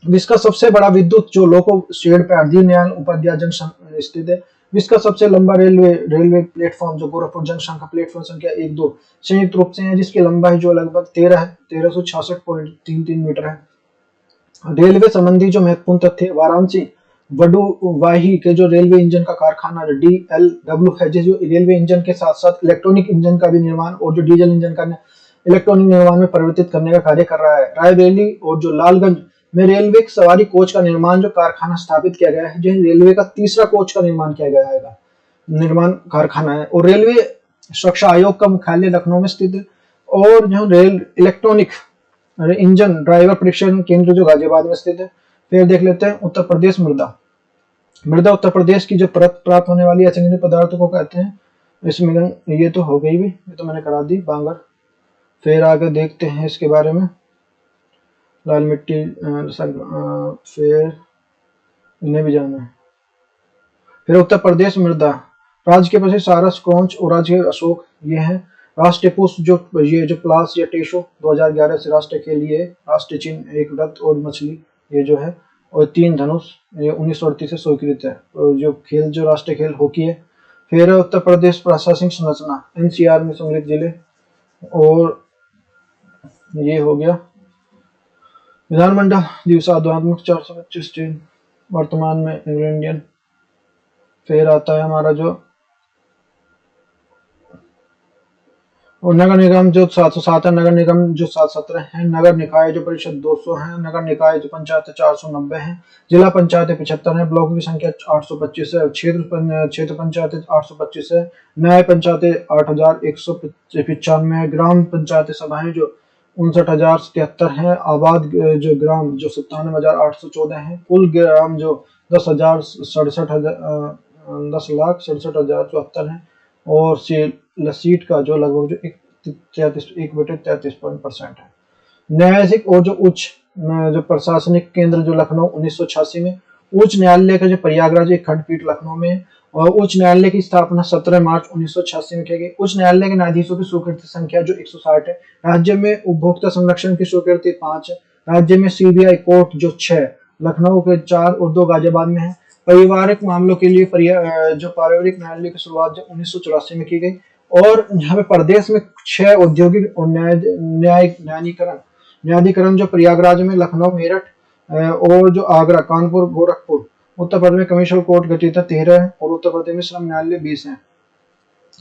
जिसका सबसे बड़ा विद्युत जो लोको शेड पे दीनदयाल उपाध्याय जंक्शन स्थित है। जिसका सबसे लंबा रेलवे प्लेटफॉर्म जो गोरखपुर जंक्शन का प्लेटफॉर्म संख्या 1-2 संयुक्त रूप से है, जिसकी लंबाई जो लगभग 1366.33 मीटर है। रेलवे संबंधी जो महत्वपूर्ण तथ्य, वाराणसी वडुवाही के जो रेलवे इंजन का कारखाना DLW है, जो रेलवे इंजन के साथ साथ इलेक्ट्रॉनिक इंजन का भी निर्माण और जो डीजल इंजन का इलेक्ट्रॉनिक निर्माण में परिवर्तित करने का कार्य कर रहा है। रायबरेली और जो लालगंज में रेलवे सवारी कोच का निर्माण जो कारखाना स्थापित किया गया है, जो रेलवे का तीसरा कोच का निर्माण किया गया है निर्माण कारखाना है। और रेलवे सुरक्षा आयोग का मुख्यालय लखनऊ में स्थित है। और जो रेल इलेक्ट्रॉनिक इंजन ड्राइवर परीक्षण केंद्र जो गाजियाबाद में स्थित है। फिर देख लेते हैं उत्तर प्रदेश मृदा उत्तर प्रदेश की जो प्राप्त होने वाली अचेतनिक पदार्थों को कहते हैं। इसमें ये तो हो गई भी, ये तो मैंने करा दी बांगर। फिर आगे देखते हैं इसके बारे में, लाल मिट्टी, फिर इन्हें भी जाना है। फिर उत्तर प्रदेश मृदा, राज्य के प्रसिद्ध सारस, कोंच और राज्य के अशोक ये हैं। राष्ट्रीय पुष्प ये जो प्लास या टेशो 2011 से राष्ट्र के लिए, राष्ट्रीय चिन्ह एक रथ और मछली ये जो है, और 3 धनुष ये 1938 से स्वीकृत है। और जो खेल जो राष्ट्रीय खेल हॉकी है। फिर उत्तर प्रदेश प्रशासनिक संरचना, NCR में सम्मिलित जिले, और ये हो गया विधानमंडल दिवसात्मक 425 दिन वर्तमान में इंडियन। फिर आता है हमारा जो और नगर निगम जो 707 है, नगर निगम जो 717 है, नगर निकाय जो परिषद 200 है, नगर निकाय जो पंचायत 490 है, जिला पंचायत 75 है, ब्लॉक की संख्या 825 है, क्षेत्र पंचायत 825 है, न्याय पंचायत 8195 है, ग्राम पंचायत सभाएं जो 59,073 है, आबाद जो ग्राम जो 97,814 है, कुल ग्राम जो 10,67,074 है, और सीट का जो लगभग जो 1/33% है। न्यायाधीश और जो उच्च जो प्रशासनिक केंद्र जो लखनऊ 1986 में, उच्च न्यायालय का जो प्रयागराज एक खंडपीठ लखनऊ में, और उच्च न्यायालय की स्थापना 17 मार्च 1986 में की गई। उच्च न्यायालय के न्यायाधीशों की स्वीकृति संख्या जो 160 है। राज्य में उपभोक्ता संरक्षण की स्वीकृति 5 है। राज्य में सीबीआई कोर्ट जो 6, लखनऊ के 4 और 2 गाजियाबाद में है। पारिवारिक मामलों के लिए जो पारिवारिक न्यायालय की शुरुआत जो 1984 में की गई। और यहाँ पे प्रदेश में 6 औद्योगिक और न्यायाधिकरण जो प्रयागराज में, लखनऊ, मेरठ और जो आगरा, कानपुर, गोरखपुर। उत्तर प्रदेश में कमिश्नर कोर्ट गठित 13 है और उत्तर प्रदेश में श्रम न्यायालय 20 है।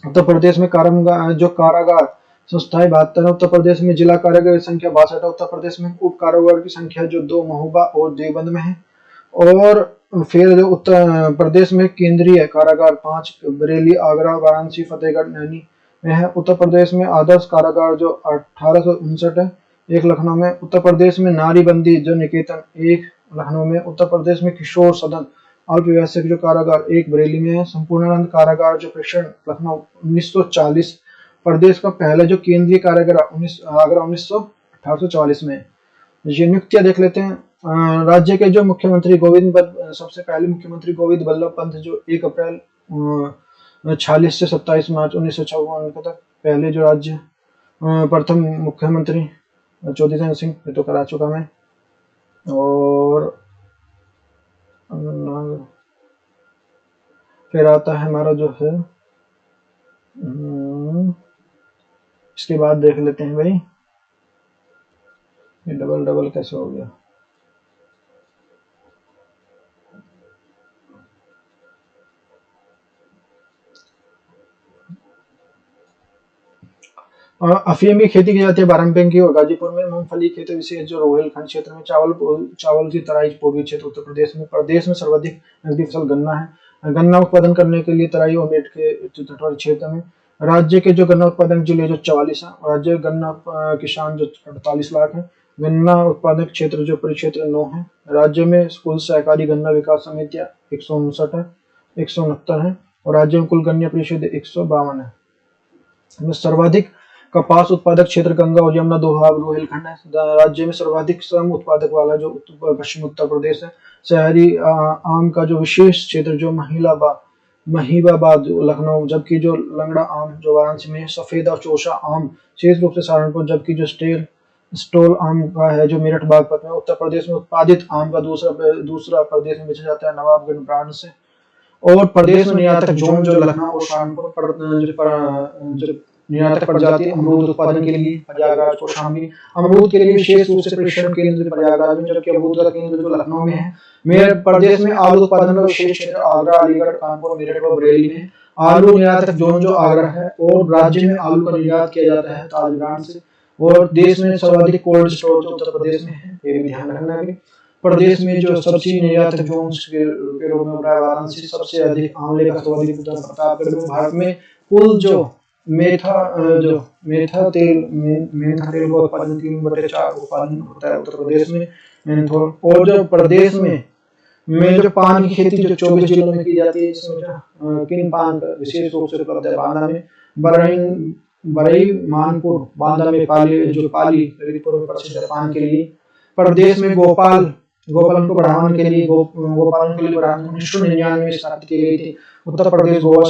उत्तर प्रदेश में कारागार संस्थाएं 72 है। उत्तर प्रदेश में जिला कारागार की संख्या 62 है। उत्तर प्रदेश में उप कारागार की संख्या जो 2 महोबा और देवबंद में है। और फिर जो उत्तर प्रदेश में केंद्रीय कारागार 5 बरेली, आगरा, वाराणसी, फतेहगढ़, नैनी में है। उत्तर प्रदेश में आदर्श कारागार जो 1859 है, एक लखनऊ में। उत्तर प्रदेश में नारी बंदी जो निकेतन 1 लखनऊ में। उत्तर प्रदेश में किशोर सदन अल्पवयस्क जो कारागार 1 बरेली में है। संपूर्णानंद कारागार जो प्रेक्षण लखनऊ 1940। प्रदेश का पहला जो केंद्रीय कारागार आगरा 1844 में। ये नियुक्तियां देख लेते हैं। राज्य के जो मुख्यमंत्री सबसे पहले मुख्यमंत्री गोविंद बल्लभ पंत जो 1 अप्रैल 46 से 27 मार्च 1956 तक पहले जो राज्य प्रथम मुख्यमंत्री चौधरी चरण सिंह, ये तो करा चुका मैं। और फिर आता है हमारा जो है, इसके बाद देख लेते हैं भाई, ये डबल कैसे हो गया। अफीम की खेती की जाती है बाराबंकी और गाजीपुर में। मूंगफली की खेती विशेष जो रोहिलखंड क्षेत्र में। चावल की तराई पूर्वी क्षेत्र उत्तर प्रदेश में। प्रदेश में सर्वाधिक नकदी फसल गन्ना है। गन्ना उत्पादन करने के लिए तराई और मेट के तटवर्ती क्षेत्र में। राज्य के जो गन्ना उत्पादक जिले जो 44 है। राज्य गन्ना किसान जो 48 लाख है। गन्ना उत्पादक क्षेत्र जो परिक्षेत्र 9 है। राज्य में कुल सहकारी गन्ना विकास समितियां 159 है, 169 है। और राज्य में कुल गन्ना परिषद 152 है। सर्वाधिक कपास उत्पादक क्षेत्र गंगा और यमुना दोहाब रोहिलखंड है। राज्य में सर्वाधिक श्रम उत्पादक वाला जो पश्चिम उत्तर प्रदेश है। शहरी आम का जो विशेष क्षेत्र जो महीबाबाद लखनऊ, जबकि जो लंगड़ा आम जो वाराणसी में। सफेद और चौसा आम विशेष रूप से सहारनपुर, जबकि जो स्टोल आम का है जो मेरठ बागपत में। उत्तर प्रदेश में उत्पादित आम का दूसरा प्रदेश में बेचा जाता है नवाबगंज ब्रांड से। और प्रदेश में निर्यातक जोन जो लखनऊ और सहारनपुर निर्यातक प्रजाति अमरूद उत्पादन के लिए प्रयागराज और शामली। अमरूद के लिए विशेष रूप से परीक्षण केंद्र प्रयागराज में, जबकि अमरूद का केंद्र जो लखनऊ में है। मेरठ प्रदेश में आलू उत्पादन का विशेष क्षेत्र आगरा, अलीगढ़, कानपुर, मेरठ और बरेली में। आलू निर्यातक जोन जो आगरा है। और राज्य में आलू का निर्यात किया जाता है ताज ब्रांड से। और देश में सर्वाधिक कोल्ड स्टोर जो उत्तर प्रदेश में है, ये भी ध्यान रखना है। प्रदेश में जो सब्सिडी निर्यातक जोन के रूप में वाराणसी सबसे अधिक आंवले का सर्वाधिक प्रतापगढ़ में। भारत में कुल जो मेथा तेल का उत्पादन 3/4 उत्पादन होता है उत्तर प्रदेश में। और जो प्रदेश में जो पान की खेती जो 24 जिलों में की जाती है, इसमें जो किन पान विशेष रूप से उपलब्ध है। बांदा में बरई, मानपुर, बांदा में पाली ललितपुर में प्रसिद्ध है पान के लिए। प्रदेश में गोपालन को बढ़ाने के लिए 1999 में स्थापित की गई थी उत्तर प्रदेश गौ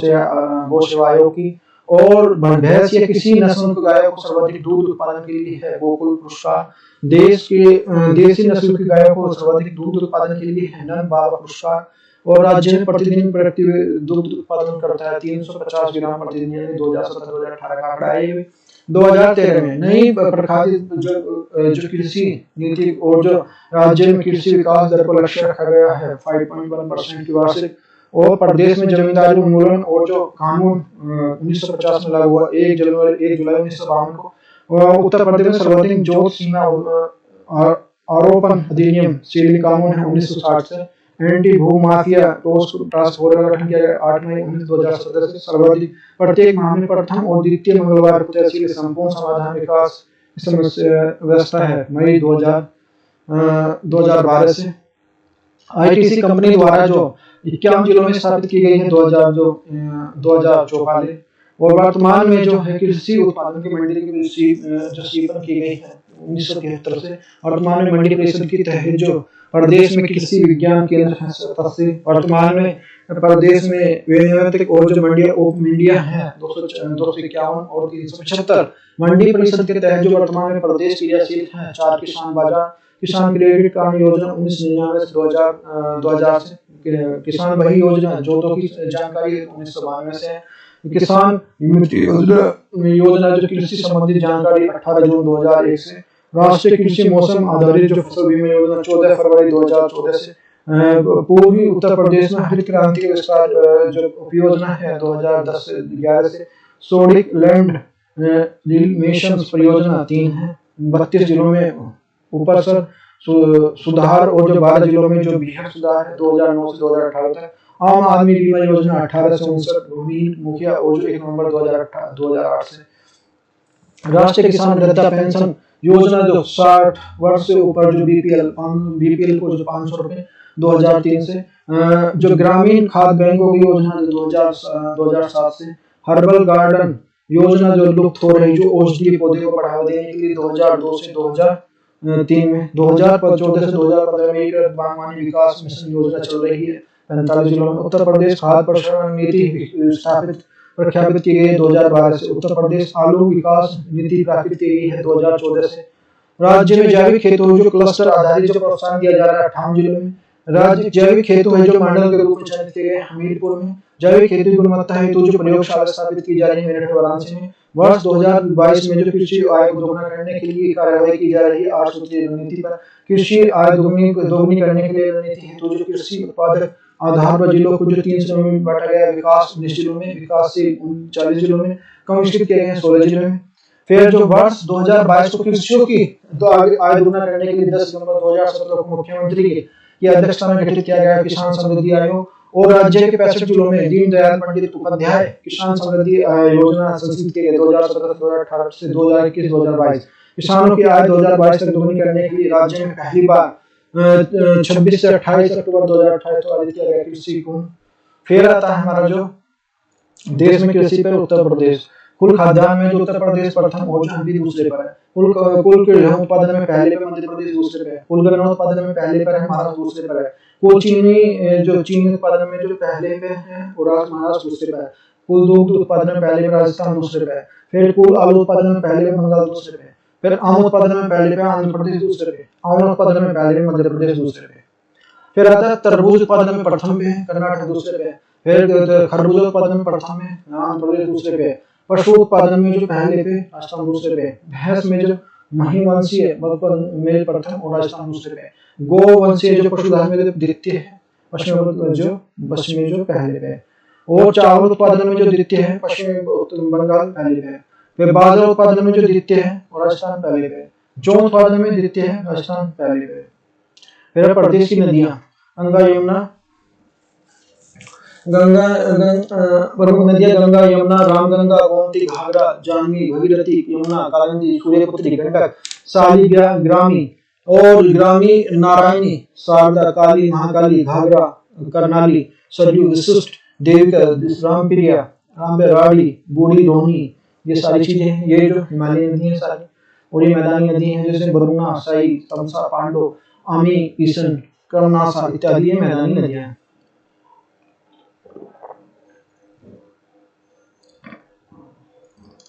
सेवा आयोग की। और भैंस या किसी नस्ल की गायों को सर्वाधिक दूध उत्पादन के लिए है गोकुल पुरस्कार। देसी नस्ल की गायों को सर्वाधिक दूध उत्पादन के लिए है नंद बाबा पुरस्कार। और राज्य में प्रतिदिन व्यक्ति दुग्ध उत्पादन करता है 350 ग्राम प्रतिदिन। 2017-2018 का आंकड़ा है। 2013 में नई प्रखादित जो कृषि नीति और जो राज्य में कृषि विकास दर को लक्ष्य रखा गया है 5.1% की वार्षिक। और प्रदेश में जमींदारी उन्मूलन और जो कानून 1950 में लागू हुआ 1 जुलाई 1952 को। उत्तर प्रदेश में सर्वाधिक जोत सीमा आरोपण अधिनियम सीलिंग कानून है 1960 से। एंटी भू माफिया टास्क फोर्स का गठन किया गया 8 मई 2017 से। सर्वाधिक प्रत्येक माह में प्रथम और द्वितीय मंगलवार को तहसील संपूर्ण समाधान विकास व्यवस्था है मई 2012 से। आईटीसी कंपनी द्वारा जो 51 जिलों में स्थापित की गई है 2024। और वर्तमान में जो है कृषि उत्पादन की मंडी की जो स्थापना की गई है 1973 से वर्तमान में मंडी परिषद के तहत जो प्रदेश में कृषि विज्ञान केंद्र है 77 वर्तमान में प्रदेश में विनियमित और जो मंडिया उप मंडिया है 251 और 375 मंडी परिषद के तहत जो वर्तमान में प्रदेश क्रियाशील है 4 किसान बाजार किसान क्रेडिट कार्ड योजना 1999 से 2000 से किसान भाई योजना जोतों की जानकारी 1992 से है किसान योजना जो कृषि संबंधित जानकारी 18 जून 2001 से राष्ट्रीय कृषि मौसम आधारित जो फसल बीमा योजना 14 फरवरी 2014 से पूर्वी उत्तर प्रदेश में हरित क्रांति के विस्तार जो उपयोजना है 2010 से 11 से सोडिक लैंड मिशन परियोजना 3 है 32 जिलों में ऊपर सर सुधार और जो 12 जिलों में जो बीहड़ सुधार है 2009 से 2018 तक आम आदमी बीमा योजना 18 से 59 भूमि मुखिया और जो 1 नवंबर 2008 से राष्ट्रीय किसान वृद्धा पेंशन योजना जो 60 वर्ष से ऊपर जो बीपीएल को जो 500 रुपए 2003 से जो ग्रामीण खाद्य बैंकों की योजना 2007 से हर्बल गार्डन योजना जो लुप्त हो रही जो औषधीय पौधे को बढ़ावा देने के लिए 2002 से 2003 में 2014 से 2015 में एक बागवानी विकास मिशन योजना चल रही है 45 जिलों में उत्तर प्रदेश खाद्य प्रसंस्करण नीति प्रख्यापित की गई है 2012 से उत्तर प्रदेश आलू विकास नीति प्रख्यापित की गई है 2014 से राज्य में जैविक खेतों जो क्लस्टर आधारित जो प्रोत्साहन दिया जा रहा है 58 जिलों में राज्य जैविक खेतों है जो मंडल के रूप में चयनित किए गए हमीरपुर में जैविक खेती की गुणवत्ता हेतु जो प्रयोगशाला स्थापित की जा रही है मेरठ वाराणसी में वर्ष 2022 में जो कृषि आय को दोगुना करने के लिए कार्यवाही की जा रही है 8 सूत्रीय रणनीति पर कृषि आय दोगुनी करने के लिए रणनीति हेतु जो कृषि उत्पादक आधार पर जिलों को जो 3 जिलों में बांटा गया विकास 19 जिलों में विकास से 40 जिलों में कमिश्रित किए गए 16 जिलों में फिर जो वर्ष 2022 को कृषियों की आय दोगुना करने के लिए 10 सितंबर 2017 को मुख्यमंत्री की अध्यक्षता में गठित किया गया किसान समृद्धि आयोग और राज्य के 65 जिलों में दीनदयाल पंडित उपाध्याय किसान समृद्धि योजना संचालित की गई 2017-2018 से 2021-2022 किसानों की आय 2022 तक दोगुनी करने के लिए राज्य में पहली बार 26 से 28 अक्टूबर 2028 को आयोजित किया गया कृषि कुंभ। फिर आता है हमारा जो देश में कृषि पर उत्तर प्रदेश कुल खाद्यान्न में जो उत्तर प्रदेश प्रथम और जो भी दूसरे पर है कुल गेहूं उत्पादन में पहले पर मध्य प्रदेश दूसरे पर है कुल गन्ना उत्पादन में पहले पर है महाराष्ट्र दूसरे पर है कुल चीनी उत्पादन में जो पहले पे है और महाराष्ट्र दूसरे पर है कुल दुग्ध उत्पादन में पहले पर राजस्थान दूसरे पर है फिर कुल आलू उत्पादन में पहले पर बंगाल दूसरे पे फिर आम उत्पादन में पहले पे आंध्र प्रदेश दूसरे पे आंवला उत्पादन में पहले पे मध्य प्रदेश दूसरे पे फिर आता है तरबूज उत्पादन में प्रथम पे है कर्नाटक दूसरे पे फिर खरबूज उत्पादन में प्रथम है आंध्र प्रदेश दूसरे पे पशु उत्पादन में जो पहले पे राजस्थान दूसरे पे भैंस में जो महिवंशीय में प्रथम और राजस्थान दूसरे पे गोवंशीय जो पशुधन में द्वितीय है पश्चिमी जो पहले पे और चावल उत्पादन में जो द्वितीय है पश्चिम बंगाल पहले पे फिर बाजरा उत्पादन में जो द्वितीय है और राजस्थान पहले पे जौ उत्पादन में द्वितीय है राजस्थान पहले पे फिर प्रदेश की नदियां गंगा यमुना गंगा यमुना रामगंगा गोमती घाघरा जाह्नवी भगीरथी यमुना कालिंदी सूर्यपुत्री गंडक शालिग्रामी और ग्रामी नारायणी शारदा काली महाकाली घाघरा करनाली सरयू विशिष्ट देविका रामप्रिया रामबेराड़ी बूढ़ी रोहिणी ये सारी चीजें हैं ये जो हिमालयी नदी है सारी और ये मैदानी नदी हैं जैसे बरुणा साई तमसा पांडो आमी किशन कर्मनासा इत्यादि ये मैदानी नदियां हैं।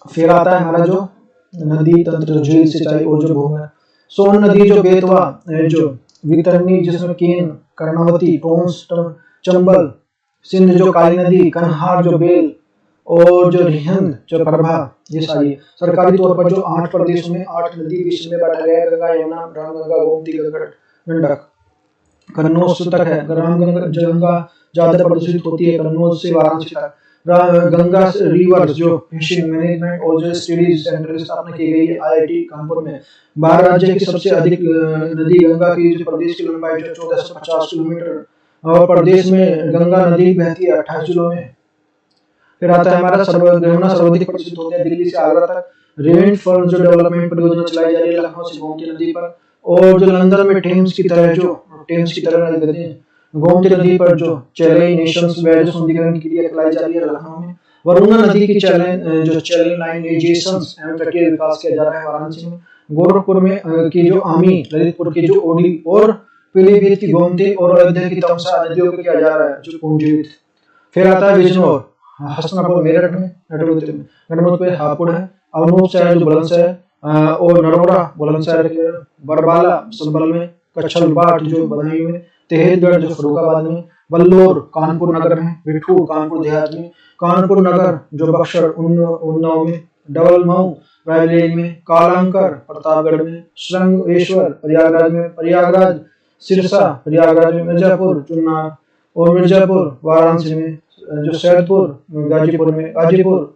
फिर आता है हमारा जो नदी तंत्र झील सिंचाई और जो भूमि सोन नदी जो बेतवा जो वितरणी जिसमें केन कर्णावती टोंस चंबल सिंध जो काली नदी कन्हार जो बेल और जो रिहंद जो प्रभा ये सारी सरकारी तौर पर जो 8 प्रदेशों में 8 नदी विश्व में बांटा गया है गंगा यमुना रामगंगा गोमती गंडक कन्नौज तक है गंगा ज्यादा प्रदूषित होती है कन्नौज से वाराणसी तक गंगा रिवर जो फिशिंग मैनेजमेंट और जो स्टडीज सेंटर की स्थापना की गई है आईआईटी कानपुर में 12 राज्य की सबसे अधिक नदी गंगा की जो प्रदेश की लंबाई जो 1450 किलोमीटर और प्रदेश में गंगा नदी बहती है 28 जिलों में। फिर आता है हमारा सर्वाधिक प्रदूषित होते हैं दिल्ली से आगरा तक रेन फॉल जो डेवलपमेंट परियोजना चलाई जा रही है लखनऊ से गोमती नदी पर और जो लंदन में टेम्स की तरह नदी गोमती नदी पर जो चेन्नई नेशंस वेज सुंदरीकरण की क्रिया चलाई जा रही है लखनऊ में वरुणा नदी की चैलेंज लाइन एवं तटीय विकास किया जा रहा है वाराणसी में गोरखपुर में की जो आमी, ललितपुर की जो ओडी और पीलीभीत की गोमती और अयोध्या की तमसा नदियों को किया जा रहा है जो पुनर्जीवित। फिर आता है बिजनौर, हसनापुर मेरठ में, गढ़मुख में हापुड़ है, अनूप शहर जो बुलंदशहर है, और नरोड़ा बुलंदशहर, बरबाला संभल में, कच्छल बाट जो बदायूं में, तेहलगढ़ जो फर्रुखाबाद में, बल्लौर कानपुर नगर में, बिठूर कानपुर देहात में, कानपुर नगर जो बक्सर उन्नाव में, डबल मऊ रायबरेली में, कालांकर प्रतापगढ़ में, श्रृंगेश्वर प्रयागराज में, प्रयागराज सिरसा प्रयागराज में, मिर्जापुर चुनार और मिर्जापुर वाराणसी में, जो सैदपुर गाजीपुर में, गाजीपुर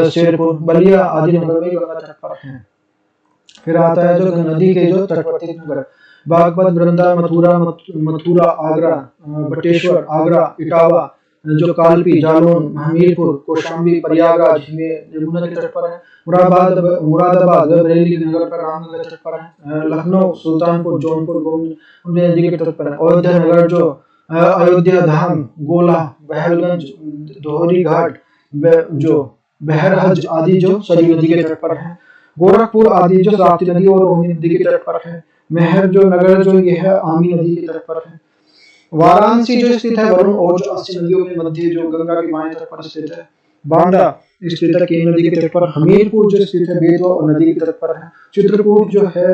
शेरपुर बलिया आदि नगर में गंगा तट पर हैं। फिर आता है जो नदी के जो तटवर्ती नगर, बागपत, वृंदा, मथुरा आगरा, बटेश्वर आगरा, इटावा जो कालपी, जालौन, हमीरपुर, कौशाम्बी, प्रयागराज में यमुना के तट पर है, मुरादाबाद बरेली नगर पर रामगंगा तट पर है, लखनऊ, सुल्तानपुर, जौनपुर गोमती नदी के तट पर है, अयोध्या नगर जो अयोध्या धाम, गोला, बहलगंज, दोहरी घाट जो बहरहज आदि जो सरयू नदी के तट पर है, गोरखपुर आदि जो राप्ती नदी और रोहिणी नदी के तट पर है, मेहर जो नगर जो ये है आमी नदी के तट पर है, वाराणसी जो स्थित है वरुण और जो 80 नदियों के मध्य जो गंगा के बाएं तट पर स्थित है, बांदा स्थित है केन नदी के तट पर, हमीरपुर जो स्थित है बेतवा नदी के तट पर है, चित्रकूट जो है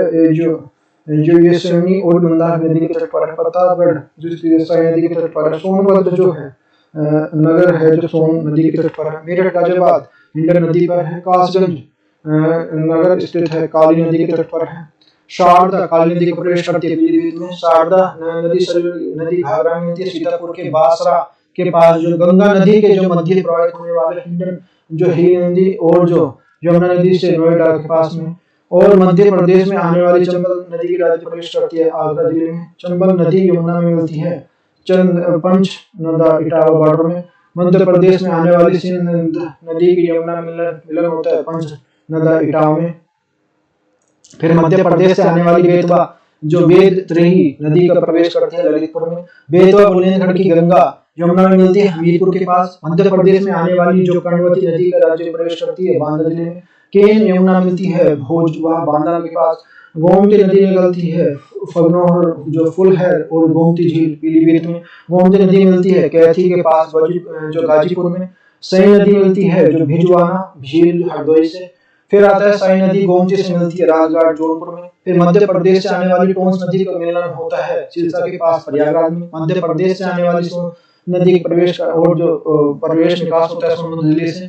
जो ये सेवनी और मंदार नदी के तट पर है, प्रतापगढ़ जो स्थित है साई नदी के तट पर है, सोनभद्र जो है नगर है जो सोन नदी के तट पर है, मेरठ गाजियाबाद हिंडन नदी पर है, कासगंज नगर स्थित है काली नदी के तट पर है, शारदा काली नदी को प्रवेश करती है पीलीभीत में, शारदा नदी सरयू नदी घाघरा में मिलती है, सीतापुर के बासरा के पास जो गंगा नदी के जो मध्य प्रवाहित होने वाले हिंडन जो ही नदी और जो यमुना नदी से नोएडा के पास में, और मध्य प्रदेश में आने वाली चंबल नदी की राज्य प्रवेश करती है आगरा जिले में, चंबल नदी यमुना में मिलती है पंच नदा इटावा बॉर्डर में, मध्य प्रदेश में आने वाली सिंध नदी की यमुना मिलन होता है पंच नदा इटावा में। फिर मध्य प्रदेश से आने वाली बेतवा जो वेद त्रेही नदी का प्रवेश करती है ललितपुर में, बेतवा बुलंदशहर की गंगा यमुना में मिलती है हमीरपुर के पास, मध्य प्रदेश में आने वाली जो कर्णवती नदी का राज्य प्रवेश करती है बांदा जिले में, केन यमुना मिलती है भोज वह बांदा के पास, गोमती नदी निकलती है फगनोहर जो फुल है और गोमती झील पीलीभीत में, गोमती नदी मिलती है कैथी के पास जो गाजीपुर में, सई नदी मिलती है जो भिजवाना झील हरदोई से, फिर आता है साई नदी गोमती से मिलती है राजघाट जौनपुर में, फिर मध्य प्रदेश से आने वाली टोंस नदी का मिलन होता है सिरसा के पास प्रयागराज में, मध्य प्रदेश से आने वाली नदी के प्रवेश और जो प्रवेश निकास होता है सोनभद्र जिले से।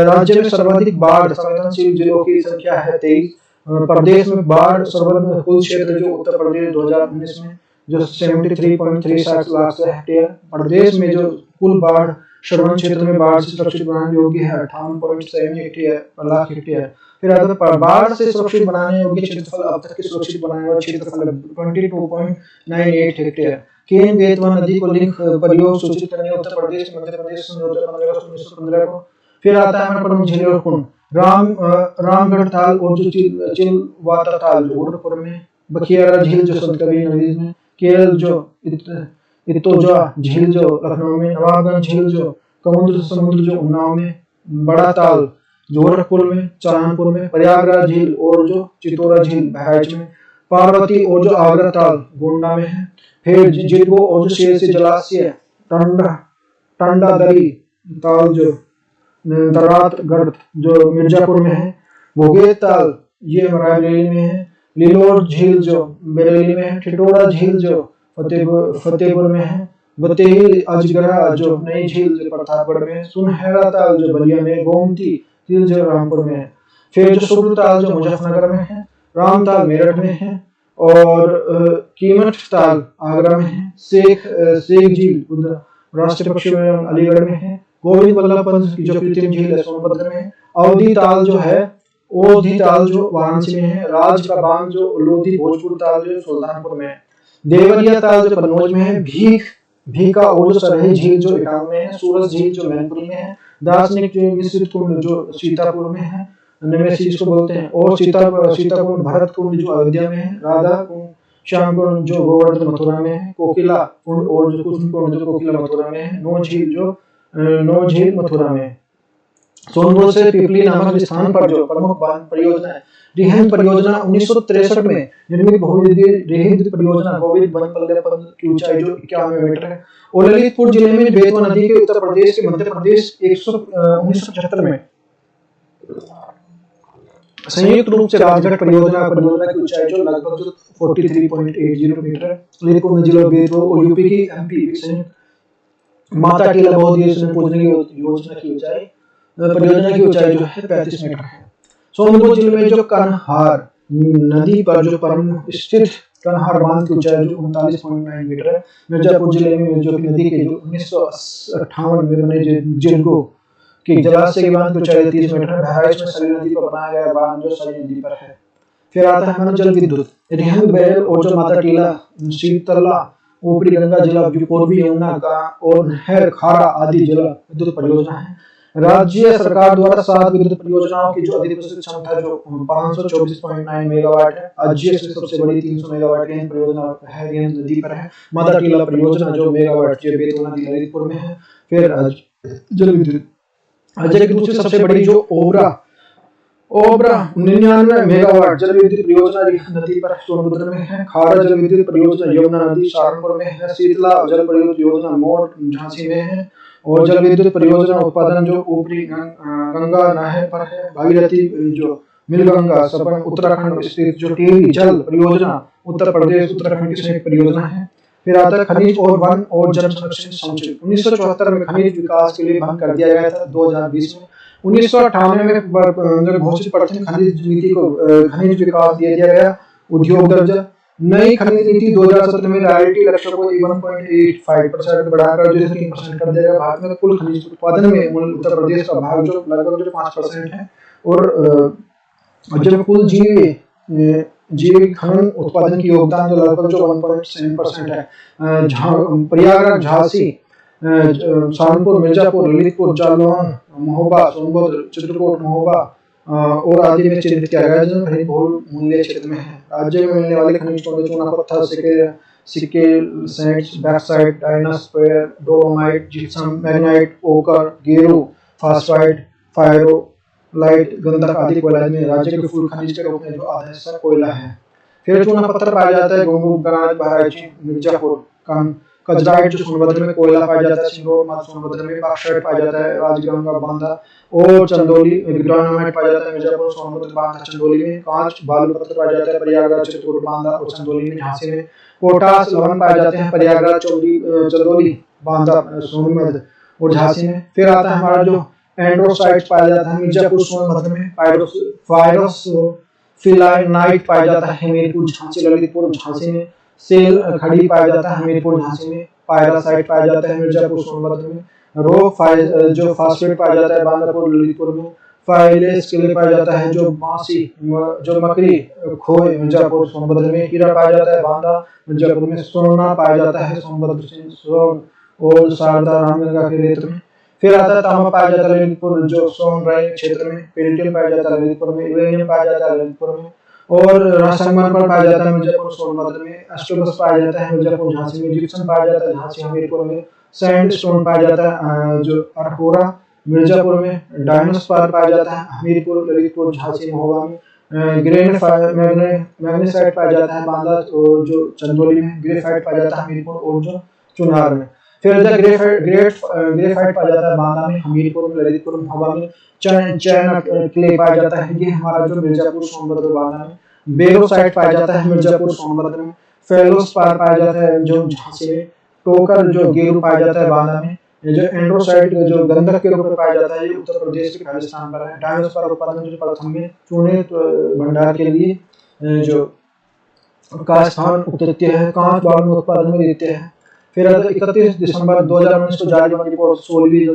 राज्य में सर्वाधिक बाढ़ संवेदनशील जिलों की संख्या है 23, प्रदेश में बाढ़ सर्वाधिक कुल क्षेत्र जो उत्तर प्रदेश 2019 में जो 73.37 लाख हेक्टेयर, प्रदेश में जो कुल बाढ़ श्रवण क्षेत्र में बाढ़ से सुरक्षित बनाने योग्य है 58.7 लाख हेक्टेयर। फिर आता है बाढ़ से सुरक्षित बनाने योग्य क्षेत्रफल अब तक के सुरक्षित बनाने वाला क्षेत्रफल 22.98 हेक्टेयर। केन बेतवा नदी को लिंक परियोग सूचित करने उत्तर प्रदेश मध्य प्रदेश 2015 को। फिर आता है हमारे प्रमुख झील और कुंड रामगढ़ ताल और जो चिलवाता ताल जो गोरखपुर में, बखियारा झील जो संत कबीर नदी में, केरल जो इतोजा झील जो लखनऊ में, नवाबगंज झील जो समुद्र जो उन्नाव में, बड़ा ताल जो गोरखपुर में, चांदपुर में, प्रयागराज झील और जो चितौरा झील बहराइच में, पार्वती और जो आगरा ताल गोंडा में है, फिर जिरगो और जो शेर से जलाशय टांडा दरी ताल जो दरातगढ़ जो मिर्जापुर में है, भोगेत ताल ये रायबरेली में है, लिलोर झील जो बरेली में है, ठिठोड़ा झील जो फतेहपुर में है, बतेही अजगरा जो नई झील जो प्रतापगढ़ में है, सुनहरा ताल जो बलिया में, गोमती झील जो रामपुर में है, फिर जो शुक्र ताल जो मुजफ्फरनगर में है, राम ताल मेरठ में है, और कीमठ ताल आगरा में है, शेख झील राष्ट्रीय पक्षी अलीगढ़ में है, गोविंद बल्लभ पंत की जो कृत्रिम झील है सोनभद्र में है, अवधि ताल जो है ओधी ताल जो वाराणसी में है, राज का बांध जो लोधी भोजपुर ताल जो सुल्तानपुर में है, देवरिया ताल जो कन्नौज में है, भीका और जो सरही झील जो इटावा में है, सूरज झील जो मैनपुरी में है, दार्शनिक जो मिश्रित कुंड जो सीतापुर में है, नवेसी जिसको बोलते हैं, और सीताकुंड भरत कुंड जो अयोध्या में है, राधा कुंड श्याम कुंड जो गोवर्धन मथुरा में है, कोकिला कुंड और जो कुसुम कुंड जो कोकिला मथुरा में है, नौ झील मथुरा में है। सोनभद्र से पिपली नामक स्थान पर जो प्रमुख बांध परियोजना है रिहंद परियोजना 1963 में निर्मित बहुविधीय रिहंद परियोजना गोविंद बनपल्ले पद की ऊंचाई जो 51 मीटर है। और ललितपुर जिले में बेतवा नदी के उत्तर प्रदेश के मध्य प्रदेश 1975 में संयुक्त रूप से राजघाट परियोजना की ऊंचाई जो लगभग जो 43.80 मीटर है। ललितपुर जिला बेतवा और यूपी की एमपी संयुक्त माता टीला बहुउद्देशीय पूजनीय योजना की ऊंचाई परियोजना की ऊंचाई जो है 35 मीटर है। सोनभद्र जिले में जो कन्हार नदी पर जो स्थित कन्हार बांध की ऊंचाई जो 39.9 मीटर है। मिर्जापुर जिले में जो नदी के जो 1958 में बने जिनको की जलाशय के बांध की ऊंचाई 30 मीटर है। बहराइच में सरयू नदी पर बनाया गया बांध जो सरयू नदी पर है। फिर आता है हमारा जल विद्युत रिहंद बैल और जो माता टीला शीतला ऊपरी गंगा जिला पूर्वी यमुना का और नहर खारा आदि जल विद्युत परियोजना है। राज्य सरकार द्वारा 7 विद्युत परियोजनाओं की जो अधिकतम क्षमता जो 524.9 मेगावाट है। राज्य से सबसे बड़ी 300 मेगावाट की परियोजना है रिहंद नदी पर है। माता टीला परियोजना जो मेगावाट जो बेतवा नदी ललितपुर में है। फिर जल विद्युत राज्य की दूसरी सबसे बड़ी जो ओबरा 99 मेगावाट जल विद्युत परियोजना रिहंद नदी पर सोनभद्र में है। खारा जल विद्युत परियोजना यमुना नदी सहारनपुर में है। शीतला जल विद्युत योजना मोड़ झांसी में है। और जल विद्युत परियोजना उत्पादन जो ऊपरी गंगा नहर पर है। भागीरथी जो मिलगंगा सपन उत्तराखंड स्थित जो टिहरी जल परियोजना उत्तर प्रदेश उत्तराखंड की संयुक्त परियोजना है। फिर आता है खनिज और वन और जल संरक्षण संशोधन 1974 में खनिज विकास के लिए भंग कर दिया गया था। 2020 में 1998 में घोषित प्रथम खनिज नीति को खनिज विकास दे दिया गया उद्योग दर्जा। नई खनिज नीति 2017 में रॉयल्टी लक्ष्य को 1.85% बढ़ाकर जो 3% कर दिया गया। भारत में कुल खनिज उत्पादन में उत्तर प्रदेश का भाग जो लगभग जो 5% है। और जब कुल जैविक खनन उत्पादन की योगदान जो लगभग जो 1.7% है। प्रयागराज झांसी सहारनपुर मिर्जापुर ललितपुर जालौन महोबा सोनभद्र चित्रकूट महोबा और आदि में चिन्हित किया गया जो खनिज बहुमूल्य क्षेत्र में है। राज्य में मिलने वाले खनिज चूना पत्थर सिकेल सैंड्स बैक्साइट डायनास्फेयर डोलोमाइट जिप्सम मैग्नाइट ओकर गेरू फास्फाइट फायरोलाइट गंधक आदि कोयला में राज्य के फूल खनिज के रूप में जो आधार कोयला है। फिर चूना पत्थर पाया जाता है गोमू गनाज बहराइच मिर्जापुर कजराइट जो सोनभद्र में कोयला पाया जाता है। सिंगरौर सोनभद्र में बॉक्साइट पाया जाता है। राजगंगा बांधा और चंदौली ग्रेनाइट पाया जाता है। मिर्जापुर सोनभद्र बांधा चंदौली में कांच बालू पत्थर पाया जाता है। प्रयागराज चित्रकूट बांधा और चंदौली में झांसी में पोटास लवण पाए जाते हैं। प्रयागराज चंदौली बांधा सोनभद्र और झांसी में। फिर आता है हमारा जो एंड्रोसाइट पाया जाता है मिर्जापुर सोनभद्र में। फायरोस फिलाइनाइट पाया जाता है हमीरपुर झांसी ललितपुर झांसी में। सेल खड़ी पाया जाता है हमीरपुर झांसी में। पायरासाइट पाया जाता है मिर्जापुर सोनभद्र में। जो फास्फेट पाया जाता है बांदापुर ललितपुर में। फाइलेस किले पाया जाता है जो बांसी जो मकरी खोए मिर्जापुर सोनभद्र में। हीरा पाया जाता है बांदा मिर्जापुर में। सोना पाया जाता है सोनभद्र से सोन और शारदा रामगंगा के रेत में। फिर आता है तांबा पाया जाता है ललितपुर जो सोनराय क्षेत्र में। पेंटियम पाया जाता है ललितपुर में। यूरेनियम पाया जाता है ललितपुर में। और रासायनिक पर पाया जाता है मिर्जापुर सोनभद्र में। एस्ट्रोबस पाया जाता है मिर्जापुर झांसी में। जिप्सम पाया जाता है झांसी हमीरपुर में। सैंडस्टोन पाया जाता है जो अरहोरा मिर्जापुर में। डायनोस्पर पाया जाता है हमीरपुर ललितपुर झांसी महोबा में। मैग्नेसाइट पाया जाता है बांदा और जो चंदौली में। ग्रेफाइट पाया जाता है हमीरपुर और जो चुनार में। फिर ग्रेफाइट पाया जाता है बांदा में हमीरपुर में ललितपुर महोबा में। चैन क्ले पाया जाता है ये हमारा जो मिर्जापुर सोनभद्र बांदा में। बेरोसाइट पाया जाता है मिर्जापुर सोनभद्र में। फेलोस्पार पाया जाता है जो झांसी में। टोकर जो गेरू पाया जाता है बांदा में। जो एंड्रोसाइट जो गंधक के रूप में पाया जाता है ये उत्तर प्रदेश के पहले स्थान पर है। डायनोस्पर उत्पादन जो प्रथम में चूने भंडार के लिए जो का स्थान उत्तरीय है। कांच बालू उत्पादन में देते हैं। फिर 31 दिसंबर 2019 को जारी वन रिपोर्ट 16वीं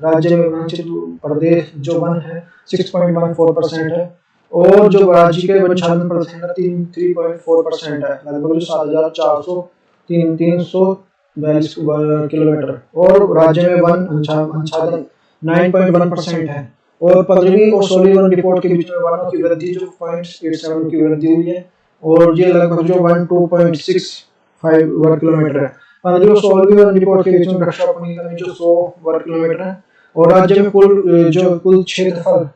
राज्य में वनांचल प्रदेश जो वन है 6.14% है। और जो राज्य के वनाच्छादन प्रतिशत 3.4% है लगभग 7,442 किलोमीटर। और राज्य में वन अनुच्छादन 9.1% है। और 15वीं और 16वीं वन रिपोर्ट के बीच में वनों की वृद्धि जो 0.87 की वृद्धि हुई है। और ये लगभग जो 12.65 वर्ग किलोमीटर है। 15वीं और 16वीं वन रिपोर्ट के बीच में वृक्षारोपण की कमी जो 100 वर्ग किलोमीटर है। और राज्य में कुल क्षेत्रफल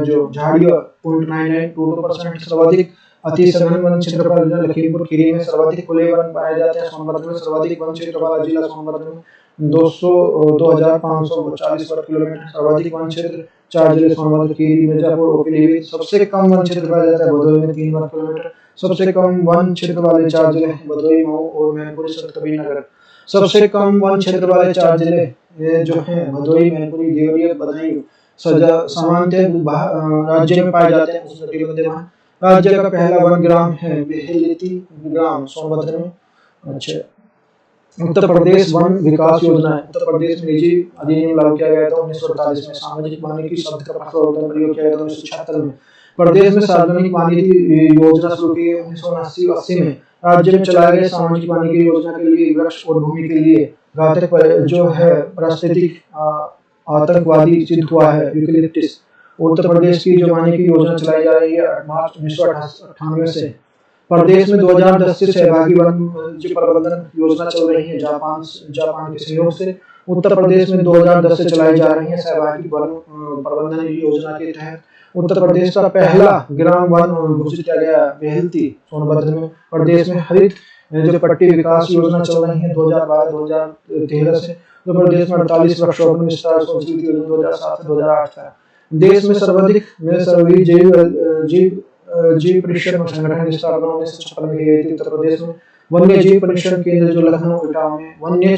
जो झाड़ियों 0.9922% सर्वाधिक अति सघन वन क्षेत्रफल लखीमपुर खीरी में सर्वाधिक खुले वन पाए जाते हैं। सोनभद्र में सर्वाधिक वन क्षेत्र वाला जिला सोनभद्र में 2540 वर्ग किलोमीटर। सर्वाधिक वन क्षेत्र 4 जिले सोनभद्र खीरी मिर्जापुर और पीलीभीत। सबसे कम वन क्षेत्र पाया जाता है भदोही में 3 वर्ग किलोमीटर। सबसे कम वन क्षेत्र वाले 4 जिले हैं भदोही, मऊ और मैनपुरी सप्तशृंगी। सबसे कम वन क्षेत्र वाले 4 जिले जो हैं भदोही, मैनपुरी, देवरिया, बदायूं सामान्यतः राज्य में पाए जाते हैं। राज्य का पहला वन ग्राम है बेहलती ग्राम सोनभद्र में। अच्छा, उत्तर प्रदेश वन विकास योजना है। उत्तर प्रदेश में निजी अधिनियम लागू किया गया था 1948 में। सामाजिक वानिकी शब्द का प्रयोग किया गया था 1976 में। प्रदेश में सार्वजनिक वानिकी योजना शुरू की 1980 में। राज्य में चलाए गए सामाजिक वानिकी योजना के लिए वृक्ष और भूमि के लिए घातक जो है पारिस्थितिक आतंकवादी सिद्ध हुआ है यूकेलिप्टस। उत्तर प्रदेश की जो वानिकी योजना चलाई जा रही है मार्च 1998 से। प्रदेश में 2010 से सहभागी वन प्रबंधन योजना चल रही है जापान के सहयोग से। उत्तर प्रदेश में 2010 से चलाई जा रही है सहभागी वन प्रबंधन योजना के तहत उत्तर प्रदेश का पहला ग्राम वन घोषित किया गया बेहलती सोनभद्र में। प्रदेश में हरित जो पट्टी विकास योजना चल रही है 2012-2013 से। तो प्रदेश में 48 वर्कशॉप विस्तार 2007 से 2008 था। देश में सर्वाधिक जीव परिषद संगठन की स्थापना 1956 में की गई थी। उत्तर प्रदेश में वन्य जीव परिषद केंद्र जो लखनऊ इटावा में वन्य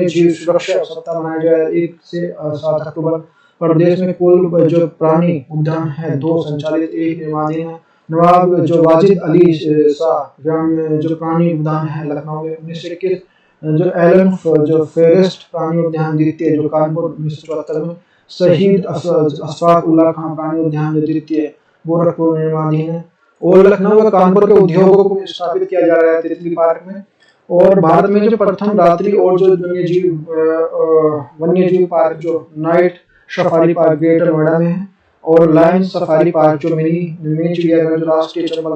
जीव सुरक्षा सप्ताह मनाया जाए 1 से 7 अक्टूबर। प्रदेश में कुल जो प्राणी उद्यान है 2 संचालित, 1 निर्माणाधीन है। नवाब जो वाजिद अली शाह ग्राम जो प्राणी उद्यान है लखनऊ में 1921। जो एलन जो फॉरेस्ट प्राणी उद्यान द्वितीय जो कानपुर 1974 में। शहीद अशफाक उल्लाह खान प्राणी उद्यान जो द्वितीय गोरखपुर निर्माणाधीन है। और लखनऊ व कानपुर के उद्योगों को स्थापित किया जा रहा है तितली पार्क में। और भारत में जो प्रथम रात्रि और जो वन्य जीव पार्क जो night safari park greater Noida में है। और लायन सफारी पार्क जो मिनी चिड़ियाघर जो राष्ट्रीय चंबल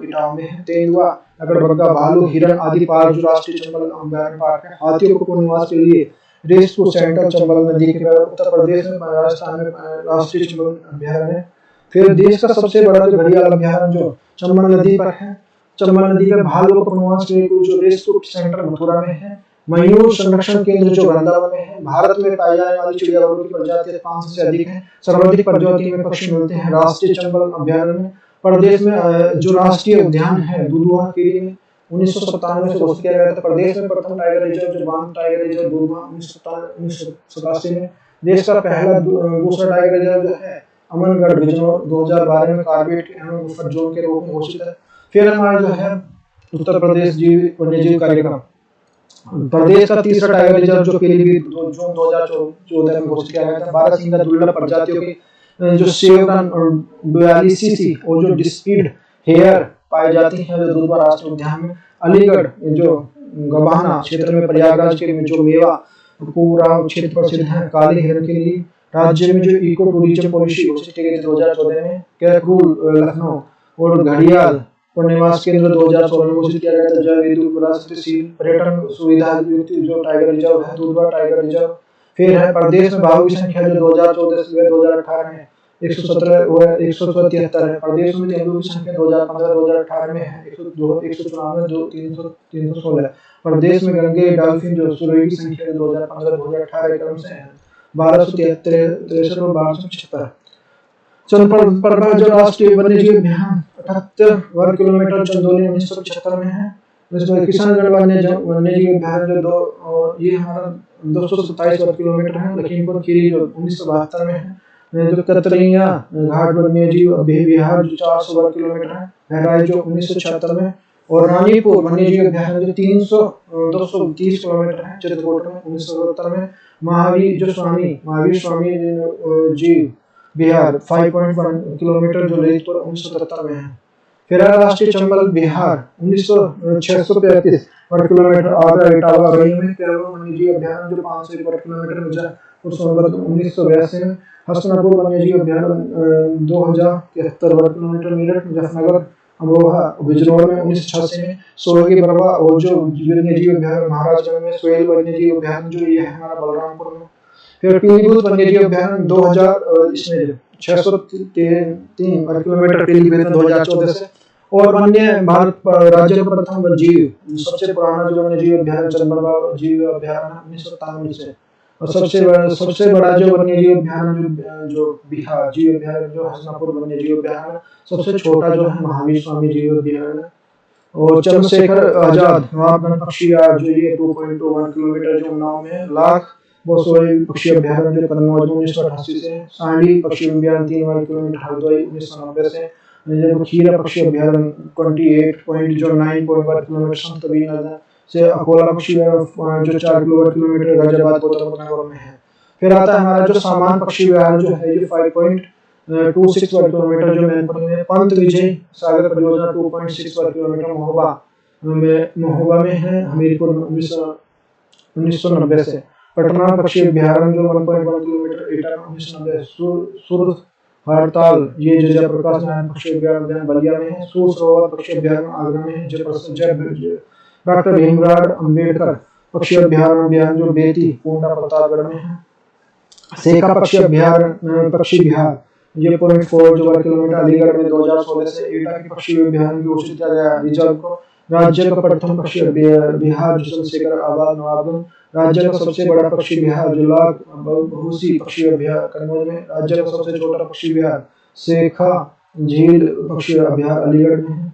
इटावा में है। तेंदुआ, अगरबग्गा, भालू, हिरण आदि पार्क जो राष्ट्रीय चंबल अभयारण्य पार्क है। हाथियों को निवास के लिए रेसको सेंटर चंबल नदी के उत्तर प्रदेश में राजस्थान में राष्ट्रीय चंबल अभयारण्य है। फिर देश का सबसे बड़ा जो घड़ियाल अभयारण्य जो चंबल नदी पर है। चंबल नदी पर भालू को निवास के लिए जो रेसको सेंटर मथुरा में है। मयूर संरक्षण केंद्र जो वृंदावन में है। भारत में पाई जाने वाली चिड़ियाघरों की प्रजातियां 500 से अधिक है। सर्वाधिक प्रजातियों में पक्षी मिलते हैं राष्ट्रीय चंबल अभयारण्य में। प्रदेश में जो राष्ट्रीय उद्यान है दुधुआ खीरी में 1997 से घोषित किया गया था। प्रदेश में प्रथम टाइगर रिजर्व जो बांध टाइगर रिजर्व दुधुआ 1987 में। देश का पहला दूसरा टाइगर रिजर्व जो है अमनगढ़ बिजनौर 2012 में कार्बेट एवं बफर जोन के रूप में घोषित है। फिर हमारा जो है उत्तर प्रदेश वन्यजीव कार्यक्रम। प्रदेश का तीसरा टाइगर रिजर्व जो पीलीभीत जून 2014 में घोषित किया गया था। बारहसिंगा दुर्लभ प्रजातियों की जो सेवकन और डुआलिसी और जो डिस्पीड हेयर पाई जाती है जो दुधवा राष्ट्रीय उद्यान में। अलीगढ़ जो गबाना क्षेत्र में प्रयागराज के जो मेवा पूरा क्षेत्र प्रसिद्ध है काले हिरण के लिए। राज्य में जो इको टूरिज्म पॉलिसी घोषित की गई थी 2014 में। कैरकूल लखनऊ और घड़ियाल और निवास केंद्र 2016 में घोषित किया गया था। जैव विद्युत राष्ट्रीय पर्यटन सुविधा जो टाइगर रिजर्व है दुधवा टाइगर रिजर्व। फिर है प्रदेश में बाघों की संख्या जो 2014 से 2018 में 117 और 173 है। प्रदेश में तेंदुओं की संख्या 2015-2018 में है 194 316। प्रदेश में गंगे डॉल्फिन जो सुरई की संख्या 2015-2018 क्रम से है 1263 और 1275। चंदप्रभा जो राष्ट्रीय वन्यजीव अभयारण्य 78 वर्ग किलोमीटर चंदौली 1975 में है। इसमें किशनगढ़ वन्यजीव अभयारण्य जो ये हमारा 227 वर्ग किलोमीटर है। लखीमपुर खीरी जो 1972 में है। जो कतरिया घाट वन्यजीव विहार जो 400 वर्ग किलोमीटर है। बहराइच जो 1976 में। और रानीपुर वन्यजीव अभयारण्य जो 230 किलोमीटर है चित्रकूट में 1970 में। महावीर स्वामी जीव बिहार 5.1 किलोमीटर जो ललितपुर 1977 में है। फिर राष्ट्रीय चंबल बिहार 635 वर्ग किलोमीटर आगरा इटावा रही में। वन्यजीव अभयारण्य जो 501 वर्ग किलोमीटर मिर्जापुर सोनभद्र 1982 में। हसनापुर वन्यजीव अभयारण्य 2073 वर्ग किलोमीटर मेरठ मुजफ्फरनगर अमरोहा बिजनौर में 1986 में। सोलगी बरवा और जो वन्यजीव अभयारण्य महाराजगंज में। सोहेल वन्यजीव अभयारण्य जो ये है हमारा बलरामपुर में। फिर पीलीभीत वन्यजीव अभयारण्य 2000 इसमें 603 किलोमीटर पीलीभीत में 2014 से। और वन्य भारत राज्य का प्रथम वन्य जीव सबसे पुराना जो वन्य जीव अभयारण्य चंद्रभागा जीव अभयारण्य 1997 से। और सबसे बड़ा जो वन्य जीव अभयारण्य जो बिहार जीव अभयारण्य जो हसनापुर वन्य जीव अभयारण्य। सबसे छोटा जो है महावीर स्वामी जीव अभयारण्य। और चंद्रशेखर आजाद नवाबगंज पक्षी जो ये 2.21 किलोमीटर जो उन्नाव में लाख बोसोई पक्षी अभयारण्य जो कन्नौज में 1988 से। सांडी पक्षी अभयारण्य 3 किलोमीटर हल्द्वाई 1990 से। खीरा पक्षी अभयारण्य 28.9 किलोमीटर संतबीन से। अकोला पक्षी जो 4 किलोमीटर गाजियाबाद कोतरपुर में है। फिर आता है हमारा जो सामान पक्षी अभयारण्य जो है ये 5.26 किलोमीटर जो मैनपुर में। पंत विजय सागर परियोजना 2.6 किलोमीटर महोबा में है हमीरपुर 1990 से। पटना पक्षी अभयारण्य जो 1.1 किलोमीटर एटा 1990। सुर हड़ताल ये जयप्रकाश नारायण पक्षी अभयारण्य बलिया में है। सूर सरोवर पक्षी अभयारण्य आगरा में है। डॉक्टर भीमराव अंबेडकर पक्षी अभयारण्य जो बेती पूर्णा प्रतापगढ़ में है। सेका पक्षी अभयारण्य पक्षी विहार ये 0.4 जो 1 किलोमीटर अलीगढ़ में 2016 से। एटा के पक्षी अभयारण्य की घोषित किया गया रिजर्व को। राज्य का प्रथम पक्षी बिहार जो चंद्रशेखर आजाद नवाबगंज। राज्य का सबसे बड़ा पक्षी विहार जो लाख बहुसी पक्षी अभयारण्य कन्नौज में। राज्य का सबसे छोटा पक्षी विहार शेखा झील पक्षी अभयारण्य अलीगढ़ में है।